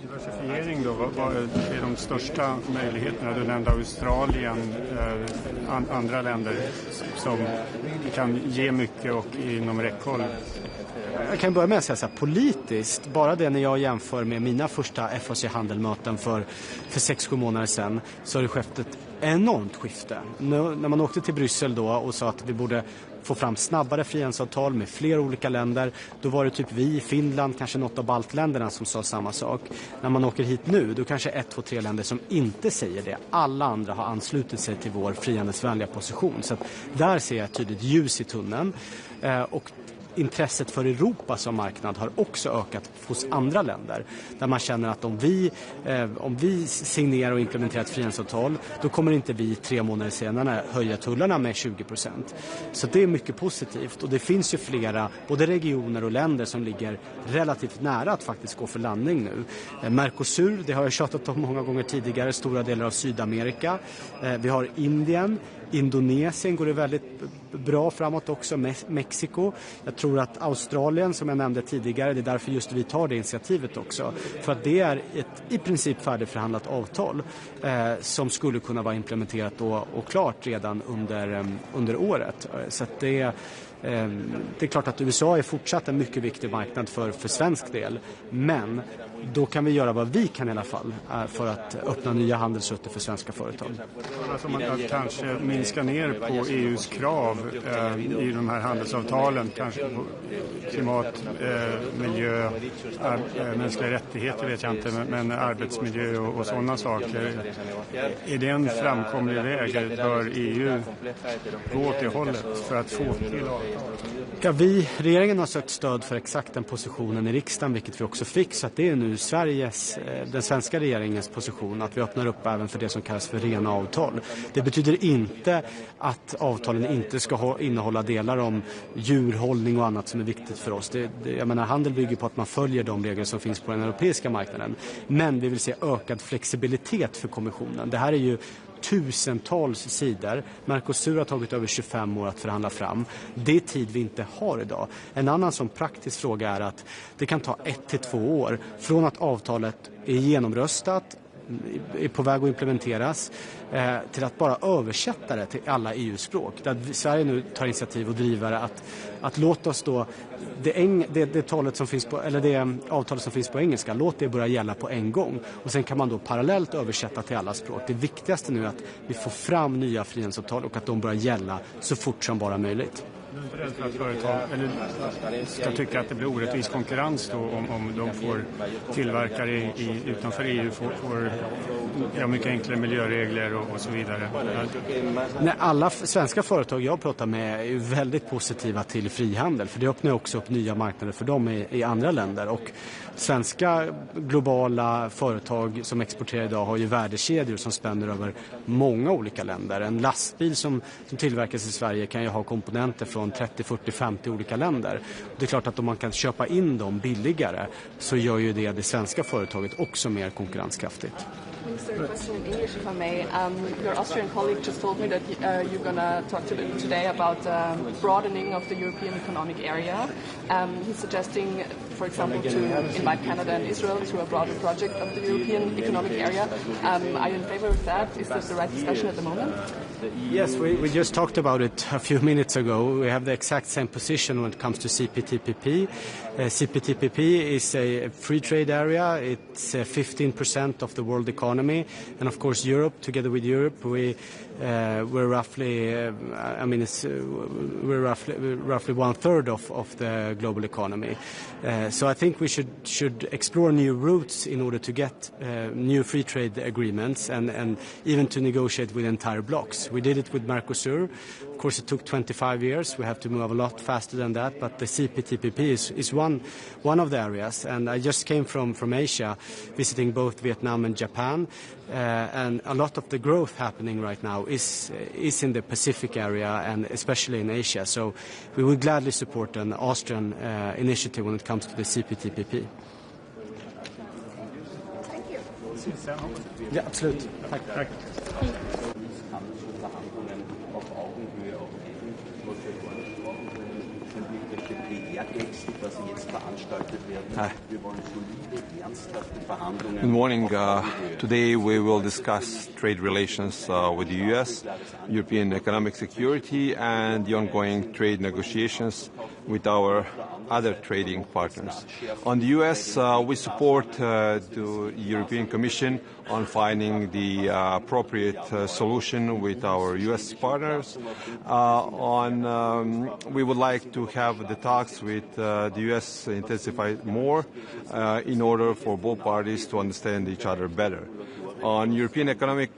Speaker 15: Diversifiering då, vad är de största möjligheterna? Du nämnde Australien, andra länder som kan ge mycket och inom räckhåll.
Speaker 14: Jag kan börja med att säga så här, politiskt, bara det när jag jämför med mina första FAC-handelmöten för 6-7 månader sedan, så har det skett ett enormt skifte. När man åkte till Bryssel då och sa att vi borde få fram snabbare frihandelsavtal med flera olika länder, då var det typ vi, Finland, kanske något av baltländerna som sa samma sak. När man åker hit nu, då kanske 1, 2, 3 länder som inte säger det. Alla andra har anslutit sig till vår frihandelsvänliga position. Så att där ser jag tydligt ljus i tunneln. Och intresset för Europa som marknad har också ökat hos andra länder. Där man känner att om vi signerar och implementerar ett frihandelsavtal, då kommer inte vi 3 månader senare höja tullarna med 20%. Så det är mycket positivt. Och det finns ju flera, både regioner och länder, som ligger relativt nära att faktiskt gå för landning nu. Mercosur, det har jag tjatat om många gånger tidigare, stora delar av Sydamerika. Vi har Indien. Indonesien går det väldigt bra framåt också, Mexiko. Jag tror att Australien, som jag nämnde tidigare, det är därför just vi tar det initiativet också. För att det är ett i princip färdigförhandlat avtal som skulle kunna vara implementerat och klart redan under året. Så att det är klart att USA är fortsatt en mycket viktig marknad för svensk del. Men då kan vi göra vad vi kan i alla fall för att öppna nya handelsrutter för svenska företag.
Speaker 15: Alltså man kan kanske minska ner på EUs krav i de här handelsavtalen, kanske på klimat, miljö, mänskliga rättigheter vet jag inte, men arbetsmiljö och sådana saker. Är det en framkomlig väg? Bör EU gå åt det hållet för att få till
Speaker 14: Ja, regeringen har sökt stöd för exakt den positionen i riksdagen, vilket vi också fick, så att det är nu den svenska regeringens position att vi öppnar upp även för det som kallas för rena avtal. Det betyder inte att avtalen inte ska innehålla delar om djurhållning och annat som är viktigt för oss. Jag menar, handel bygger på att man följer de regler som finns på den europeiska marknaden. Men vi vill se ökad flexibilitet för kommissionen. Det här är ju tusentals sidor. Mercosur har tagit över 25 år att förhandla fram. Det är tid vi inte har idag. En annan sån praktisk fråga är att det kan ta 1 till 2 år från att avtalet är genomröstat, är på väg att implementeras, till att bara översätta det till alla EU-språk. Där Sverige nu tar initiativ och driver att låt oss då det avtalet som finns på engelska, låt det börja gälla på en gång. Och sen kan man då parallellt översätta till alla språk. Det viktigaste nu är att vi får fram nya frihandelsavtal och att de börjar gälla så fort som bara möjligt.
Speaker 15: Du är rädd för att företag ska tycka att det blir orättvis konkurrens då om de får tillverkare utanför EU får mycket enklare miljöregler och så vidare?
Speaker 14: Nej, alla svenska företag jag pratar med är ju väldigt positiva till frihandel, för det öppnar också upp nya marknader för dem i andra länder. Och svenska globala företag som exporterar idag har ju värdekedjor som spänner över många olika länder. En lastbil som tillverkas i Sverige kan ju ha komponenter från 30, 40, 50 olika länder. Det är klart att om man kan köpa in dem billigare så gör ju det svenska företaget också mer konkurrenskraftigt.
Speaker 12: Minister, a question in English, if I may. Your Austrian colleague just told me that you're going to talk today about broadening of the European economic area. He's suggesting, for example, to invite Canada and Israel to a broader project of the European economic area. Are you in favor of that? Is this the right discussion at the moment?
Speaker 14: Yes, we just talked about it a few minutes ago. We have the exact same position when it comes to CPTPP. CPTPP is a free trade area. It's 15% of the world economy, and of course Europe. Together with Europe, we're roughly, we're roughly 1/3 of the global economy. So I think we should explore new routes in order to get new free trade agreements and even to negotiate with entire blocks. We did it with Mercosur. Of course, it took 25 years. We have to move a lot faster than that, but the CPTPP is one of the areas. And I just came from Asia, visiting both Vietnam and Japan, and a lot of the growth happening right now is in the Pacific area and especially in Asia. So we would gladly support an Austrian initiative when it comes to the CPTPP.
Speaker 5: Thank you.
Speaker 14: Ja, absolut. Tack.
Speaker 16: Good morning. Today we will discuss trade relations with the U.S., European economic security, and the ongoing trade negotiations with our other trading partners. On the U.S., we support the European Commission on finding the appropriate solution with our U.S. partners. We would like to have the talks with the U.S. intensified more in order for both parties to understand each other better. On European economic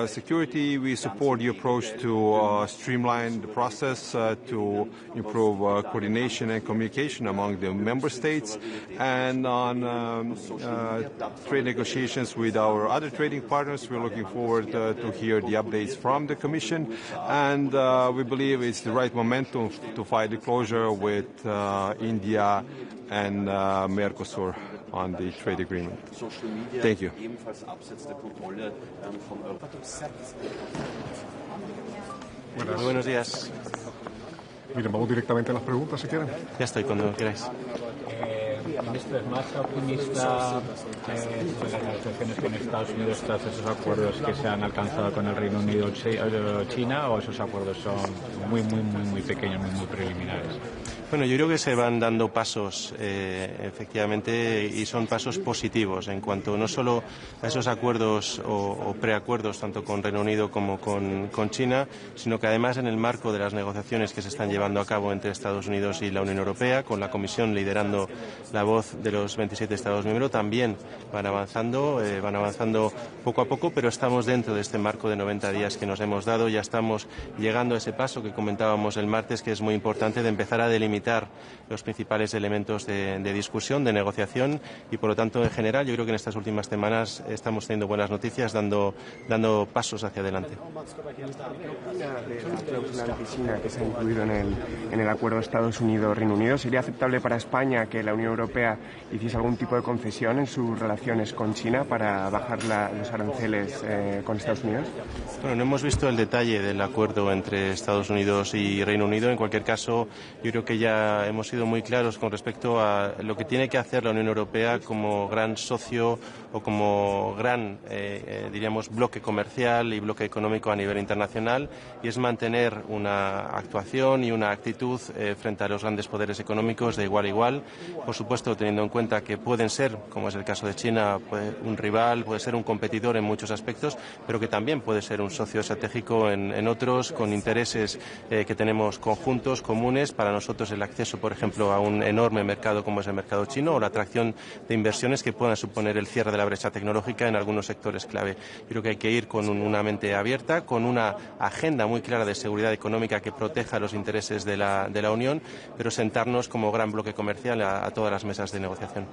Speaker 16: security, we support the approach to streamline the process to improve coordination and communication among the member states. And on trade negotiations with our other trading partners, we're looking forward to hear the updates from the Commission. And we believe it's the right momentum to fight the closure with India and Mercosur on the trade agreement. Thank you.
Speaker 17: Buenos días.
Speaker 18: Miren, vamos directamente a las preguntas si quieren.
Speaker 17: Ya estoy cuando queráis.
Speaker 19: Ministro, ¿es más optimista sobre las negociaciones con Estados Unidos tras esos acuerdos que se han alcanzado con el Reino Unido o China, o esos acuerdos son muy pequeños, muy preliminares?
Speaker 17: Bueno, yo creo que se van dando pasos, efectivamente, y son pasos positivos en cuanto no solo a esos acuerdos o preacuerdos, tanto con Reino Unido como con China, sino que además en el marco de las negociaciones que se están llevando a cabo entre Estados Unidos y la Unión Europea, con la Comisión liderando la voz de los 27 Estados miembros, también van avanzando poco a poco, pero estamos dentro de este marco de 90 días que nos hemos dado. Ya estamos llegando a ese paso que comentábamos el martes, que es muy importante, de empezar a delimitar los principales elementos de discusión, de negociación, y por lo tanto, en general, yo creo que en estas últimas semanas estamos teniendo buenas noticias, dando pasos hacia adelante.
Speaker 20: ¿Qué opina de la cláusula anti-China que se ha incluido en el acuerdo Estados Unidos-Reino Unido? ¿Sería aceptable para España que la Unión Europea hiciese algún tipo de concesión en sus relaciones con China para bajar los aranceles con Estados Unidos?
Speaker 17: Bueno, no hemos visto el detalle del acuerdo entre Estados Unidos y Reino Unido. En cualquier caso, yo creo que ya hemos sido muy claros con respecto a lo que tiene que hacer la Unión Europea como gran socio o como gran, diríamos, bloque comercial y bloque económico a nivel internacional, y es mantener una actuación y una actitud frente a los grandes poderes económicos de igual a igual, por supuesto teniendo en cuenta que pueden ser, como es el caso de China, un rival, puede ser un competidor en muchos aspectos, pero que también puede ser un socio estratégico en otros, con intereses que tenemos conjuntos, comunes. Para nosotros el acceso, por ejemplo, a un enorme mercado como es el mercado chino, o la atracción de inversiones que puedan suponer el cierre de la brecha tecnológica en algunos sectores clave. Yo creo que hay que ir con una mente abierta, con una agenda muy clara de seguridad económica que proteja los intereses de la Unión, pero sentarnos como gran bloque comercial a todas las mesas de negociación.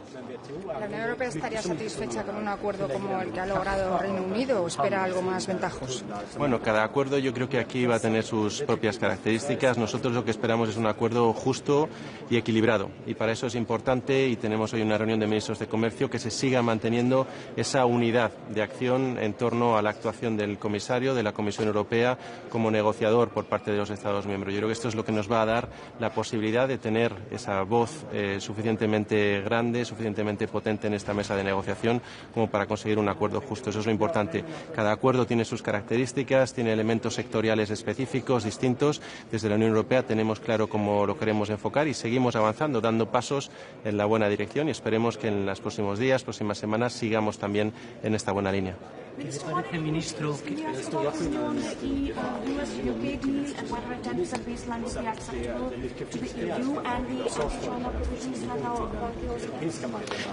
Speaker 5: ¿La Unión Europea estaría satisfecha con un acuerdo como el que ha logrado Reino Unido o espera algo más ventajoso?
Speaker 17: Bueno, cada acuerdo yo creo que aquí va a tener sus propias características. Nosotros lo que esperamos es un acuerdo justo y equilibrado, y para eso es importante, y tenemos hoy una reunión de ministros de Comercio, que se siga manteniendo esa unidad de acción en torno a la actuación del comisario de la Comisión Europea como negociador por parte de los Estados miembros. Yo creo que esto es lo que nos va a dar la posibilidad de tener esa voz suficientemente grande, suficientemente potente en esta mesa de negociación como para conseguir un acuerdo justo. Eso es lo importante. Cada acuerdo tiene sus características, tiene elementos sectoriales específicos, distintos. Desde la Unión Europea tenemos claro cómo lo queremos enfocar y seguimos avanzando, dando pasos en la buena dirección, y esperemos que en los próximos días, próximas semanas, sigamos también en esta buena línea.
Speaker 21: ¿Qué les parece, ministro?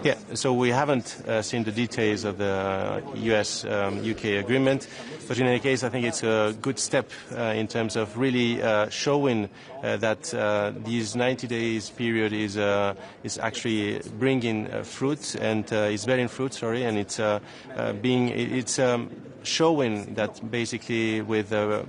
Speaker 17: Yeah, so we haven't seen the details of the US-UK agreement, but in any case, I think it's a good step in terms of really showing that this 90 days period is actually bringing fruit and is bearing fruit, and it's showing that basically with a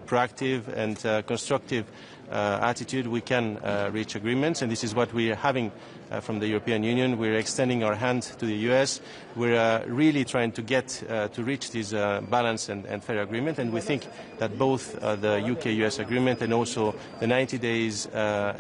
Speaker 17: proactive and constructive attitude we can reach agreements, and this is what we are having from the European Union. We're extending our hand to the US. We're really trying to get to reach this balanced and fair agreement, and we think that both the UK-US agreement and also the 90 days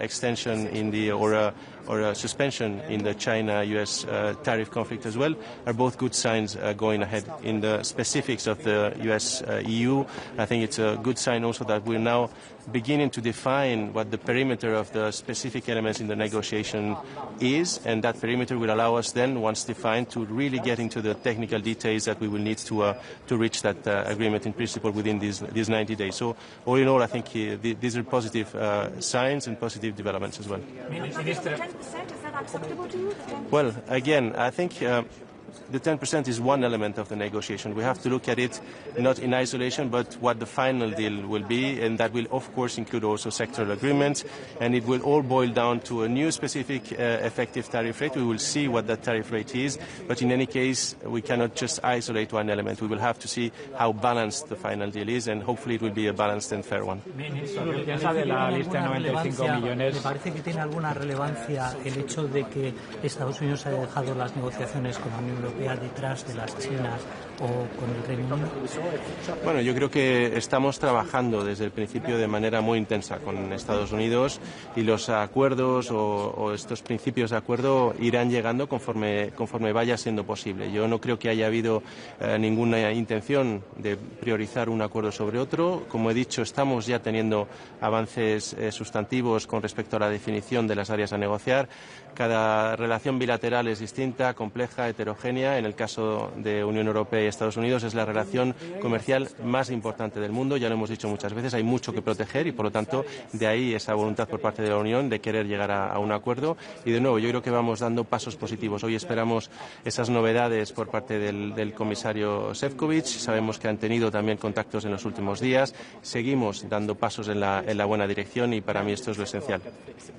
Speaker 17: extension in the or a suspension in the China-US tariff conflict as well are both good signs going ahead. In the specifics of the US-EU, I think it's a good sign also that we're now beginning to define what the perimeter of the specific elements in the negotiation is, and that perimeter will allow us then, once defined, to really get into the technical details that we will need to reach that agreement in principle within these 90 days. So all in all, I think these are positive signs and positive developments as well.
Speaker 21: Minister.
Speaker 5: 10%, is that acceptable to you?
Speaker 17: Well, again, I think the 10% is one element of the negotiation. We have to look at it not in isolation, but what the final deal will be, and that will, of course, include also sectoral agreements, and it will all boil down to a new specific effective tariff rate. We will see what that tariff rate is, but in any case, we cannot just isolate one element. We will have to see how balanced the final deal is, and hopefully it will be a balanced and fair one.
Speaker 19: ¿Qué piensa de la lista de 95 millones?
Speaker 21: ¿Le parece que tiene alguna relevancia el hecho de que Estados Unidos haya dejado las negociaciones con la Unión
Speaker 14: Europea detrás de las chinas o con el Reino Unido?
Speaker 17: Bueno, yo creo que estamos trabajando desde el principio de manera muy intensa con Estados Unidos y los acuerdos o estos principios de acuerdo irán llegando conforme vaya siendo posible. Yo no creo que haya habido ninguna intención de priorizar un acuerdo sobre otro. Como he dicho, estamos ya teniendo avances sustantivos con respecto a la definición de las áreas a negociar. Cada relación bilateral es distinta, compleja, heterogénea. En el caso de Unión Europea y Estados Unidos es la relación comercial más importante del mundo. Ya lo hemos dicho muchas veces, hay mucho que proteger y, por lo tanto, de ahí esa voluntad por parte de la Unión de querer llegar a un acuerdo. Y, de nuevo, yo creo que vamos dando pasos positivos. Hoy esperamos esas novedades por parte del comisario Šefčovič. Sabemos que han tenido también contactos en los últimos días. Seguimos dando pasos en la buena dirección y para mí esto es lo esencial.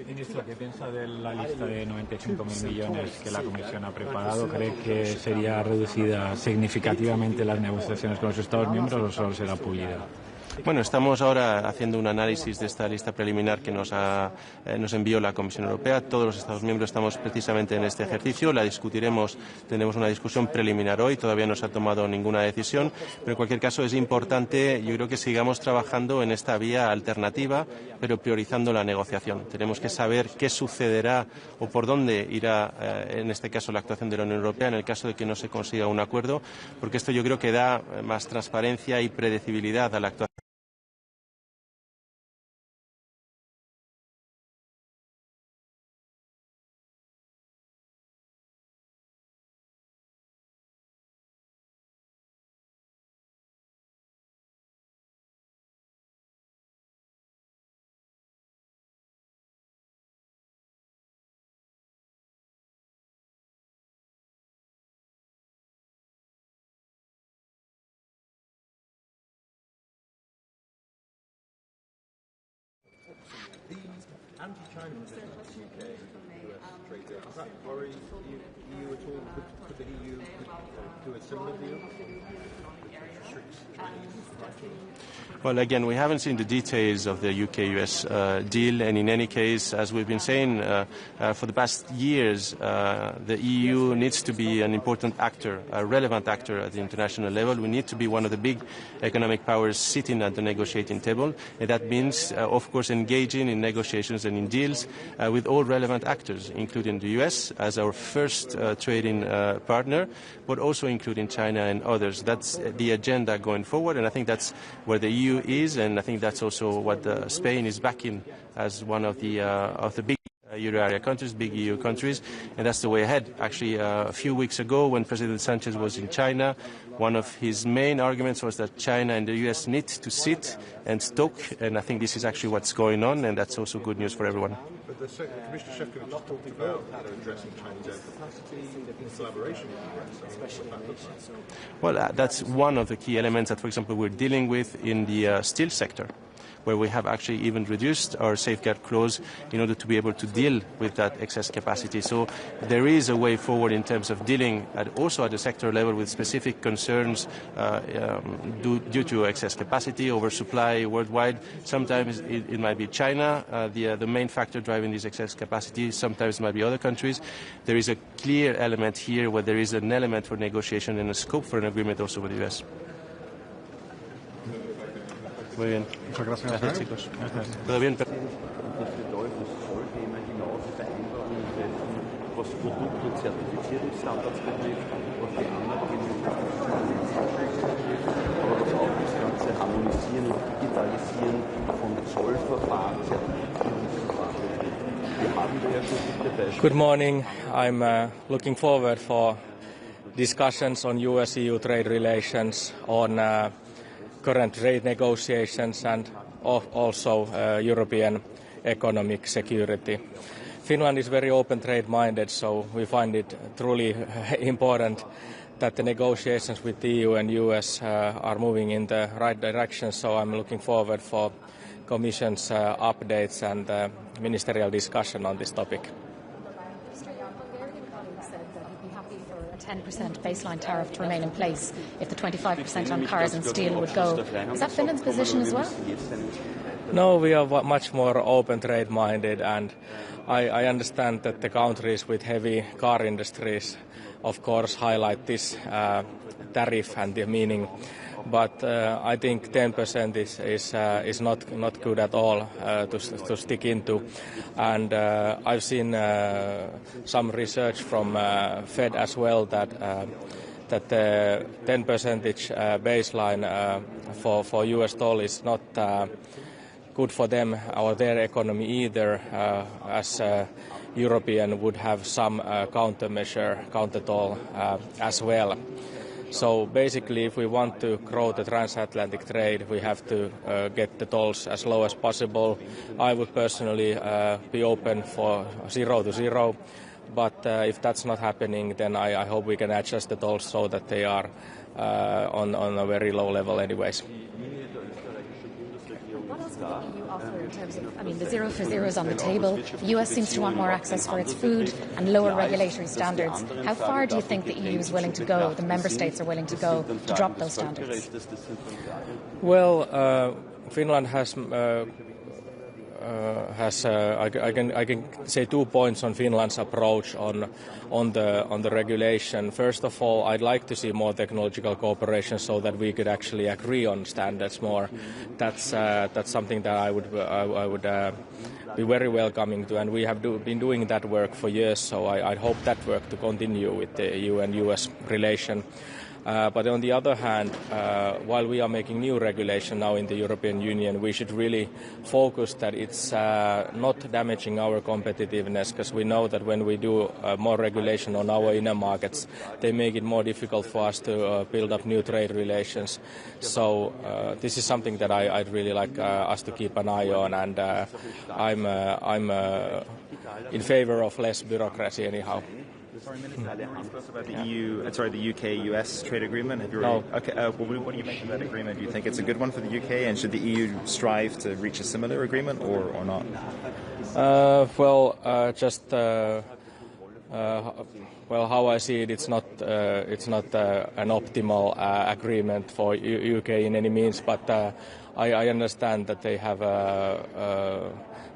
Speaker 19: Ministro, ¿qué piensa de la lista de 95.000 millones que la Comisión ha preparado? ¿Cree que sería reducida significativamente las negociaciones con los Estados miembros o solo será pulida?
Speaker 17: Bueno, estamos ahora haciendo un análisis de esta lista preliminar que nos envió la Comisión Europea. Todos los Estados miembros estamos precisamente en este ejercicio. La discutiremos, tenemos una discusión preliminar hoy, todavía no se ha tomado ninguna decisión, pero en cualquier caso es importante, yo creo que sigamos trabajando en esta vía alternativa, pero priorizando la negociación. Tenemos que saber qué sucederá o por dónde irá, en este caso, la actuación de la Unión Europea en el caso de que no se consiga un acuerdo, porque esto yo creo que da más transparencia y predecibilidad a la actuación.
Speaker 4: The anti-China trade deal, does that worry the EU at all? Could the EU do a similar deal?
Speaker 17: Well, again, we haven't seen the details of the UK-US deal, and in any case, as we've been saying for the past years, the EU needs to be an important actor, a relevant actor at the international level. We need to be one of the big economic powers sitting at the negotiating table, and that means, of course, engaging in negotiations and in deals with all relevant actors, including the US as our first trading partner, but also including China and others. That's the agenda going forward, and I think that's where the EU is, and I think that's also what Spain is backing as one of the big Euro area countries, big EU countries, and that's the way ahead. Actually, a few weeks ago, when President Sanchez was in China, one of his main arguments was that China and the US need to sit and talk, and I think this is actually what's going on, and that's also good news for everyone.
Speaker 4: But Commissioner Šefčovič talked about addressing Chinese air capacity in collaboration with the US.
Speaker 17: Well, that's one of the key elements that, for example, we're dealing with in the steel sector, where we have actually even reduced our safeguard clause in order to be able to deal with that excess capacity. So there is a way forward in terms of dealing also at the sector level with specific concerns due to excess capacity, oversupply worldwide. Sometimes it might be China, the main factor driving this excess capacity. Sometimes it might be other countries. There is a clear element here where there is an element for negotiation and a scope for an agreement also with the US. Muy bien.
Speaker 18: Muchas gracias.
Speaker 17: Gracias, chicos. Gracias. ¿Todo bien?
Speaker 11: Was Produkt- und Zertifizierungsstandards betrifft, was die Anerkennung aber was auch das ganze Harmonisieren und Digitalisieren von Zollverfahren, Zertifizierungsverfahren betrifft. Wir haben da ja schon viele Beispiele.
Speaker 2: Good morning. I'm looking forward for discussions on US-EU trade relations, on current trade negotiations and also European economic security. Finland is very open trade minded, so we find it truly important that the negotiations with the EU and US are moving in the right direction, so I'm looking forward for Commission's updates and ministerial discussion on this topic.
Speaker 22: 10% baseline tariff to remain in place if the 25% on cars and steel would go. Is that Finland's position as well?
Speaker 2: No, we are much more open trade minded, and I understand that the countries with heavy car industries of course, highlight this tariff and the meaning. But I think 10% is not good at all to stick into. And I've seen some research from Fed as well that the 10% baseline for US dollar is not good for them or their economy either, as European would have some countermeasure, counter-toll as well. So basically, if we want to grow the transatlantic trade, we have to get the tolls as low as possible. I would personally be open for 0 to 0, but if that's not happening, then I hope we can adjust the tolls so that they are on a very low level anyways.
Speaker 22: What else would the EU offer in terms of, I mean, the 0 for 0 is on the table. The US seems to want more access for its food and lower regulatory standards. How far do you think the EU is willing to go, the member states are willing to go, to drop those standards?
Speaker 2: Well, Finland has I can say 2 points on Finland's approach on the regulation. First of all, I'd like to see more technological cooperation so that we could actually agree on standards more. That's something that I would be very welcoming to, and we have been doing that work for years. So I hope that work to continue with the EU and US relation. But on the other hand, while we are making new regulation now in the European Union, we should really focus that it's not damaging our competitiveness, because we know that when we do more regulation on our inner markets, they make it more difficult for us to build up new trade relations. So this is something that I'd really like us to keep an eye on, and I'm in favor of less bureaucracy anyhow.
Speaker 1: Sorry, Minister, I didn't discuss about the UK-US trade agreement. Have you
Speaker 2: no.
Speaker 1: Okay. What do you make of that agreement? Do you think it's a good one for the UK, and should the EU strive to reach a similar agreement, or not?
Speaker 2: How I see it, it's not an optimal agreement for UK in any means, but I understand that they have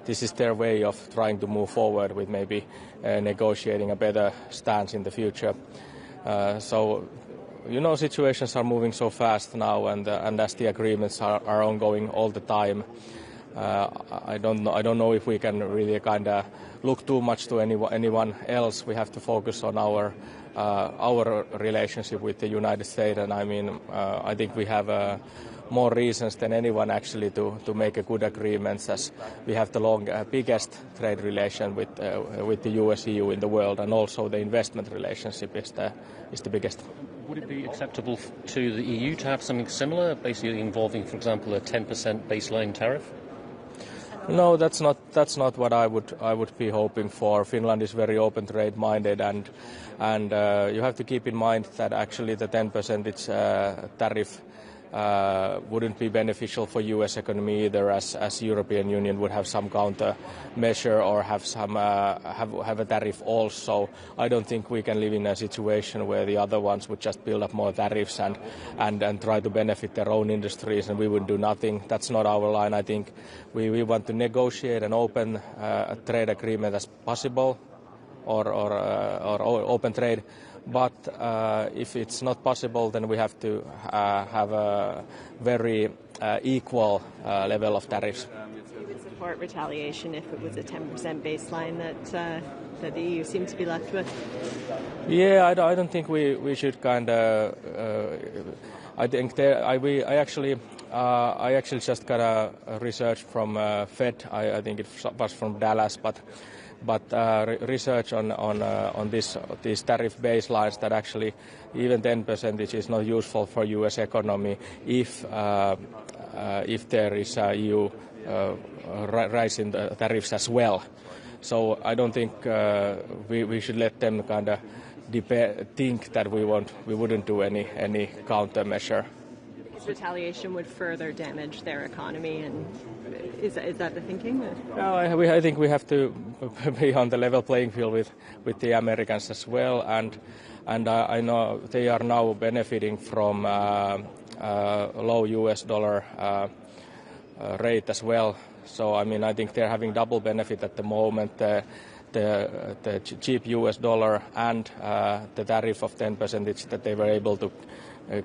Speaker 2: this is their way of trying to move forward with maybe negotiating a better stance in the future. So, situations are moving so fast now, and as the agreements are ongoing all the time, I don't know if we can really kind of look too much to anyone else. We have to focus on our relationship with the United States, and I think we have more reasons than anyone actually to make a good agreements, as we have the biggest trade relation with the US-EU in the world, and also the investment relationship is the biggest.
Speaker 3: Would it be acceptable to the EU to have something similar, basically involving, for example, a 10% baseline tariff?
Speaker 2: No, that's not what I would be hoping for. Finland is very open trade minded, and you have to keep in mind that actually the 10% tariff wouldn't be beneficial for U.S. economy either, as European Union would have some counter measure or have some have a tariff also. I don't think we can live in a situation where the other ones would just build up more tariffs and try to benefit their own industries, and we would do nothing. That's not our line. I think we want to negotiate an open trade agreement as possible, or open trade. But if it's not possible, then we have to have a very equal level of tariffs.
Speaker 8: You would support retaliation if it was a 10% baseline that the EU seemed to be left with?
Speaker 2: Yeah, I don't think we should kind of. I think I actually just got a research from Fed. I think it was from Dallas, but research on these tariff baselines that actually even 10% is not useful for U.S. economy if there is a EU rise in the tariffs as well. So I don't think we should let them kind of think that we wouldn't do any countermeasure.
Speaker 8: Retaliation would further damage their economy, and is that the thinking?
Speaker 2: No, I think we have to be on the level playing field with the Americans as well, and I know they are now benefiting from low US dollar rate as well. So I think they're having double benefit at the moment. the cheap US dollar and the tariff of 10% that they were able to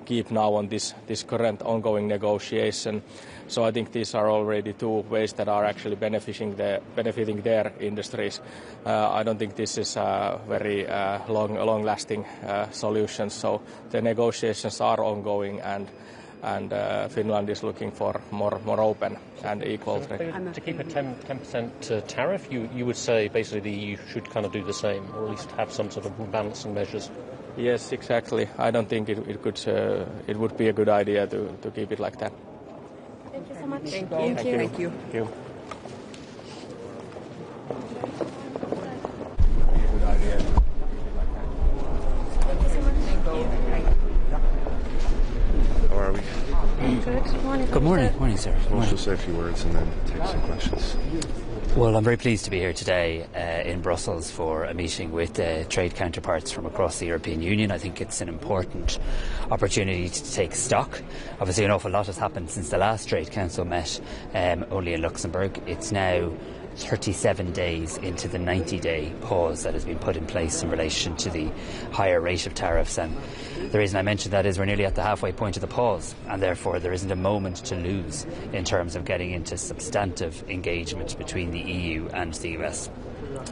Speaker 2: keep now on this current ongoing negotiation. So I think these are already two ways that are actually benefiting their industries. I don't think this is a very long-lasting solution. So the negotiations are ongoing, and Finland is looking for more open and equal trade.
Speaker 3: To keep a 10% tariff, you would say basically the EU should kind of do the same, or at least have some sort of balancing measures.
Speaker 2: Yes, exactly. I don't think it would be a good idea to keep it like that.
Speaker 8: Thank you so much.
Speaker 5: Thank you.
Speaker 2: Thank you.
Speaker 6: How are we?
Speaker 8: Good morning.
Speaker 10: Good morning. Morning, sir.
Speaker 6: We'll just say a few words and then take some questions.
Speaker 10: Well, I'm very pleased to be here today in Brussels for a meeting with trade counterparts from across the European Union. I think it's an important opportunity to take stock. Obviously, an awful lot has happened since the last Trade Council met only in Luxembourg. It's now 37 days into the 90-day pause that has been put in place in relation to the higher rate of tariffs, and the reason I mention that is we're nearly at the halfway point of the pause, and therefore there isn't a moment to lose in terms of getting into substantive engagement between the EU and the US.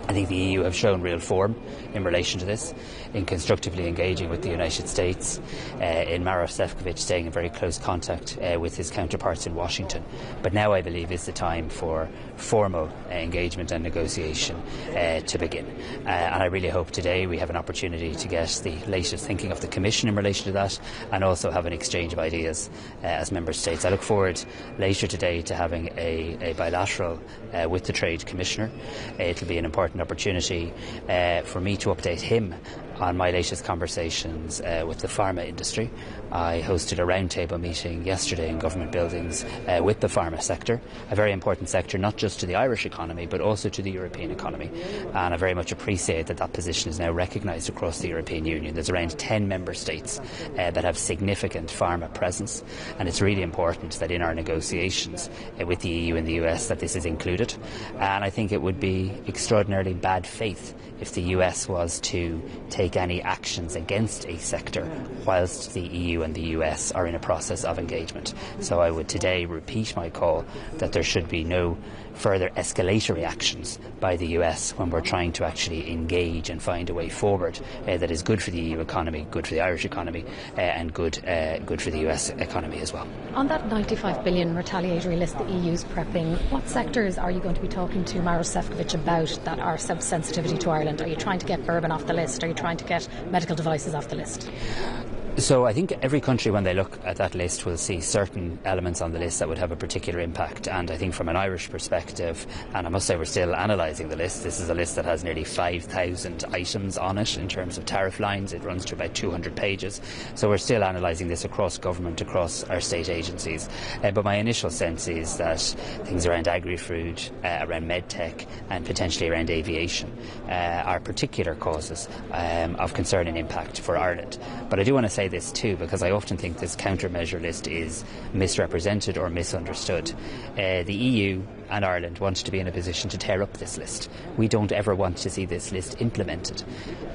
Speaker 10: I think the EU have shown real form in relation to this, in constructively engaging with the United States, in Maroš Šefčovič staying in very close contact with his counterparts in Washington. But now I believe is the time for formal engagement and negotiation to begin. And I really hope today we have an opportunity to get the latest thinking of the Commission in relation to that, and also have an exchange of ideas as Member States. I look forward later today to having a bilateral with the Trade Commissioner. It'll be an important opportunity for me to update him on my latest conversations with the pharma industry. I hosted a roundtable meeting yesterday in government buildings with the pharma sector, a very important sector not just to the Irish economy but also to the European economy, and I very much appreciate that position is now recognised across the European Union. There's around 10 member states that have significant pharma presence, and it's really important that in our negotiations with the EU and the US that this is included, and I think it would be extraordinarily bad faith if the US was to take any actions against a sector whilst the EU and the US are in a process of engagement. So I would today repeat my call that there should be no further escalatory actions by the US when we're trying to actually engage and find a way forward that is good for the EU economy, good for the Irish economy, and good for the US economy as well.
Speaker 22: On that 95 billion retaliatory list the EU's prepping, what sectors are you going to be talking to Maroš Šefčovič about that are sensitivity to Ireland? Are you trying to get bourbon off the list? Are you trying to get medical devices off the list?
Speaker 10: So I think every country, when they look at that list, will see certain elements on the list that would have a particular impact. And I think from an Irish perspective, and I must say we're still analysing the list, this is a list that has nearly 5,000 items on it in terms of tariff lines. It runs to about 200 pages. So we're still analysing this across government, across our state agencies. But my initial sense is that things around agri-food, around medtech, and potentially around aviation are particular causes of concern and impact for Ireland. But I do want to say this too, because I often think this countermeasure list is misrepresented or misunderstood. The EU and Ireland wants to be in a position to tear up this list. We don't ever want to see this list implemented,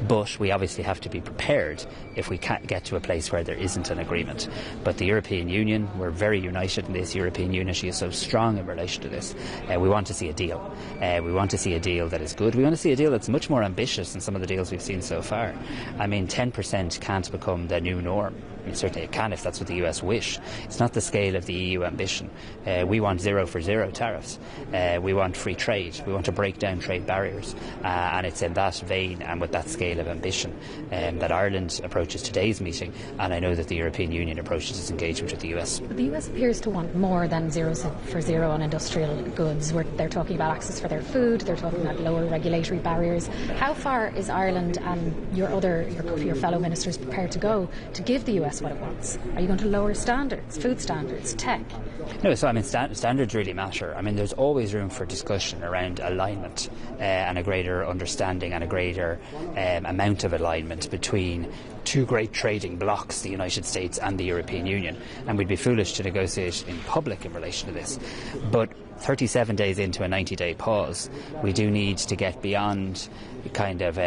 Speaker 10: but we obviously have to be prepared if we can't get to a place where there isn't an agreement. But the European Union, we're very united in this. European unity is so strong in relation to this. We want to see a deal. We want to see a deal that is good. We want to see a deal that's much more ambitious than some of the deals we've seen so far. I mean, 10% can't become the new norm. I mean, certainly it can if that's what the US wish. It's not the scale of the EU ambition. We want 0 for 0 tariffs. We want free trade. We want to break down trade barriers. And it's in that vein and with that scale of ambition that Ireland approaches today's meeting, and I know that the European Union approaches its engagement with the US.
Speaker 22: But the US appears to want more than 0 for 0 on industrial goods. They're talking about access for their food. They're talking about lower regulatory barriers. How far is Ireland and your fellow ministers prepared to go to give the US what it wants? Are you going to lower standards, food standards, tech?
Speaker 10: No, so I mean standards really matter. I mean there's always room for discussion around alignment and a greater understanding and a greater amount of alignment between two great trading blocs, the United States and the European Union, and we'd be foolish to negotiate in public in relation to this. But 37 days into a 90-day pause, we do need to get beyond kind of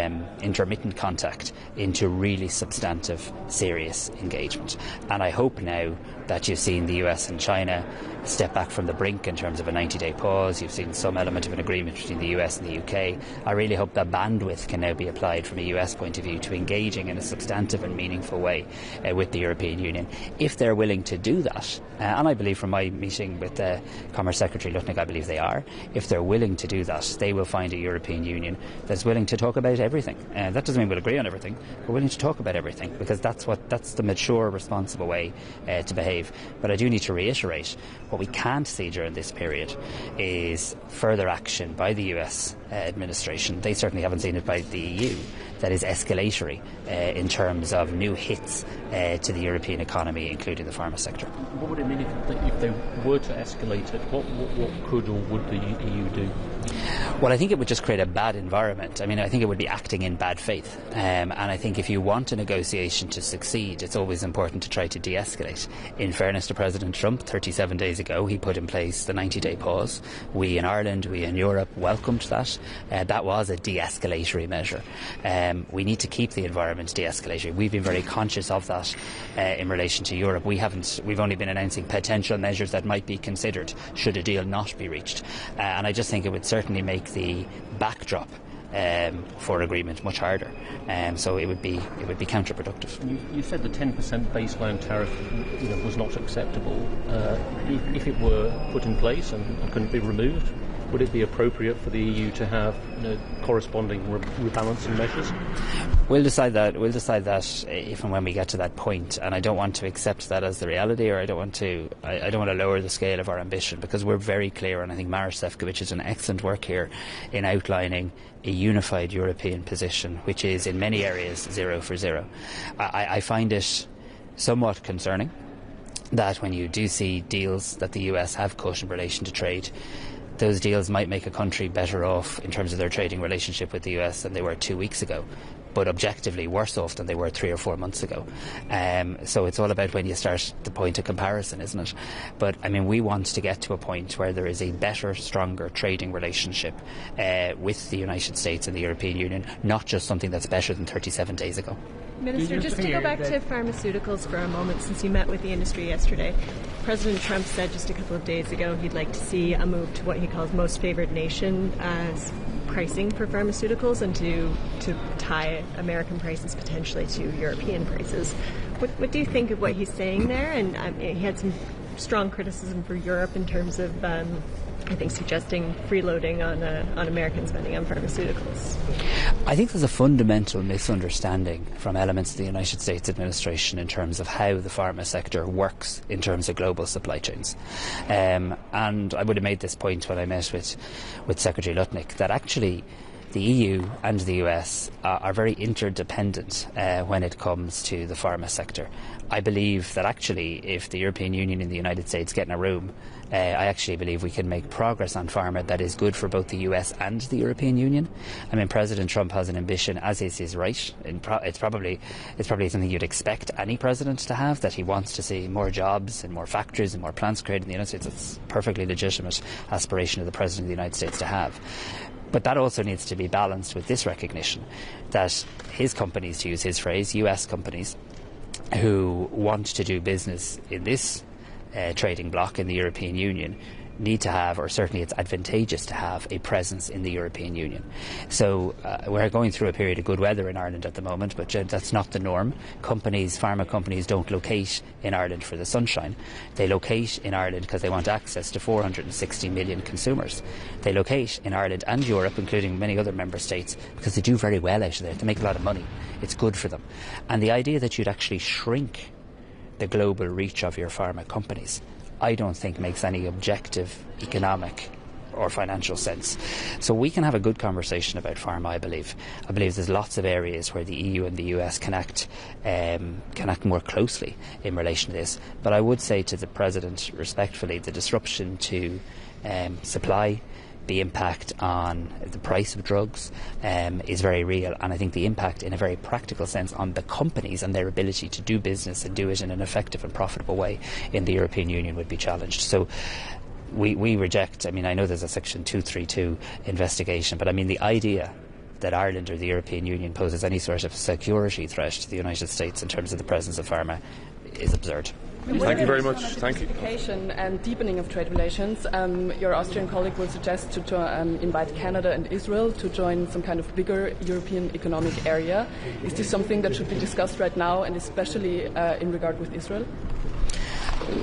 Speaker 10: intermittent contact into really substantive, serious engagement. And I hope now that you've seen the US and China step back from the brink in terms of a 90-day pause, you've seen some element of an agreement between the US and the UK. I really hope that bandwidth can now be applied from a US point of view to engaging in a substantive and meaningful way with the European Union. If they're willing to do that, and I believe from my meeting with Commerce Secretary Lutnick, I believe they are, if they're willing to do that, they will find a European Union that's willing to talk about everything. That doesn't mean we'll agree on everything, but willing to talk about everything, because that's the mature, responsible way to behave. But I do need to reiterate, what we can't see during this period is further action by the US administration. They certainly haven't seen it by the EU. That is escalatory in terms of new hits to the European economy, including the pharma sector.
Speaker 3: What would it mean if they were to escalate it? What could or would the EU do?
Speaker 10: Well, I think it would just create a bad environment. I mean, I think it would be acting in bad faith. And I think if you want a negotiation to succeed, it's always important to try to de-escalate. In fairness to President Trump, 37 days ago, he put in place the 90-day pause. We in Ireland, we in Europe welcomed that. That was a de-escalatory measure. We need to keep the environment de-escalatory. We've been very conscious of that in relation to Europe. We've only been announcing potential measures that might be considered should a deal not be reached. And I just think it would certainly make the backdrop for agreement much harder. So it would be counterproductive.
Speaker 3: You said the 10% baseline tariff was not acceptable. If it were put in place and couldn't be removed, would it be appropriate for the EU to have corresponding rebalancing measures?
Speaker 10: We'll decide that if and when we get to that point, and I don't want to accept that as the reality, or I don't want to lower the scale of our ambition, because we're very clear, and I think Maroš Šefčovič has done excellent work here in outlining a unified European position, which is in many areas 0 for 0. I find it somewhat concerning that when you do see deals that the US have cut in relation to trade, those deals might make a country better off in terms of their trading relationship with the US than they were 2 weeks ago, but objectively worse off than they were 3 or 4 months ago. So it's all about when you start the point of comparison, isn't it? But I mean, we want to get to a point where there is a better, stronger trading relationship with the United States and the European Union, not just something that's better than 37 days ago.
Speaker 8: Minister, just to go back to pharmaceuticals for a moment, since you met with the industry yesterday, President Trump said just a couple of days ago he'd like to see a move to what he calls most favored nation pricing for pharmaceuticals, and to tie American prices potentially to European prices. What do you think of what he's saying there? And he had some strong criticism for Europe in terms of I think suggesting freeloading on American spending on pharmaceuticals.
Speaker 10: I think there's a fundamental misunderstanding from elements of the United States administration in terms of how the pharma sector works in terms of global supply chains. And I would have made this point when I met with Secretary Lutnick, that actually the EU and the US are very interdependent when it comes to the pharma sector. I believe that actually if the European Union and the United States get in a room, I actually believe we can make progress on pharma that is good for both the US and the European Union. I mean, President Trump has an ambition, as is his right. It's probably something you'd expect any president to have, that he wants to see more jobs and more factories and more plants created in the United States. It's a perfectly legitimate aspiration of the President of the United States to have. But that also needs to be balanced with this recognition that his companies, to use his phrase, US companies, who want to do business in this trading bloc in the European Union, need to have, or certainly it's advantageous to have, a presence in the European Union. So we're going through a period of good weather in Ireland at the moment, but that's not the norm. Pharma companies don't locate in Ireland for the sunshine. They locate in Ireland because they want access to 460 million consumers. They locate in Ireland and Europe, including many other member states, because they do very well out of there. They make a lot of money. It's good for them. And the idea that you'd actually shrink the global reach of your pharma companies, I don't think makes any objective economic or financial sense. So we can have a good conversation about pharma, I believe. I believe there's lots of areas where the EU and the US can act more closely in relation to this. But I would say to the President, respectfully, the disruption to supply, the impact on the price of drugs is very real, and I think the impact in a very practical sense on the companies and their ability to do business and do it in an effective and profitable way in the European Union would be challenged. So we reject, I mean, I know there's a Section 232 investigation, but I mean the idea that Ireland or the European Union poses any sort of security threat to the United States in terms of the presence of pharma is absurd.
Speaker 6: Thank you very much. Thank you.
Speaker 12: And deepening of trade relations. Your Austrian colleague will suggest to invite Canada and Israel to join some kind of bigger European economic area. Is this something that should be discussed right now, and especially in regard with Israel?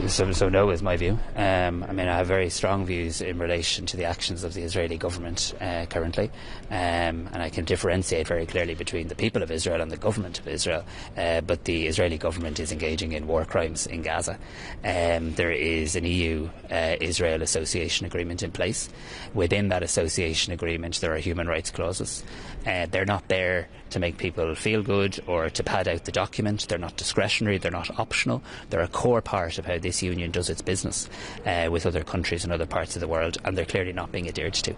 Speaker 10: So no is my view. I mean, I have very strong views in relation to the actions of the Israeli government currently, and I can differentiate very clearly between the people of Israel and the government of Israel, but the Israeli government is engaging in war crimes in Gaza. There is an EU-Israel association agreement in place. Within that association agreement there are human rights clauses. They're not there to make people feel good or to pad out the document. They're not discretionary, they're not optional. They're a core part of how this union does its business with other countries in other parts of the world, and they're clearly not being adhered to.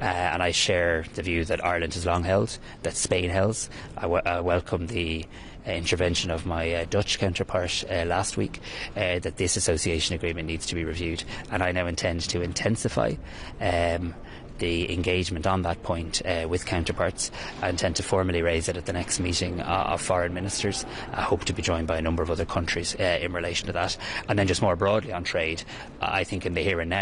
Speaker 10: And I share the view that Ireland has long held, that Spain holds. I welcome the intervention of my Dutch counterpart last week, that this association agreement needs to be reviewed, and I now intend to intensify the engagement on that point with counterparts. I intend to formally raise it at the next meeting of foreign ministers. I hope to be joined by a number of other countries in relation to that. And then just more broadly on trade, I think in the here and now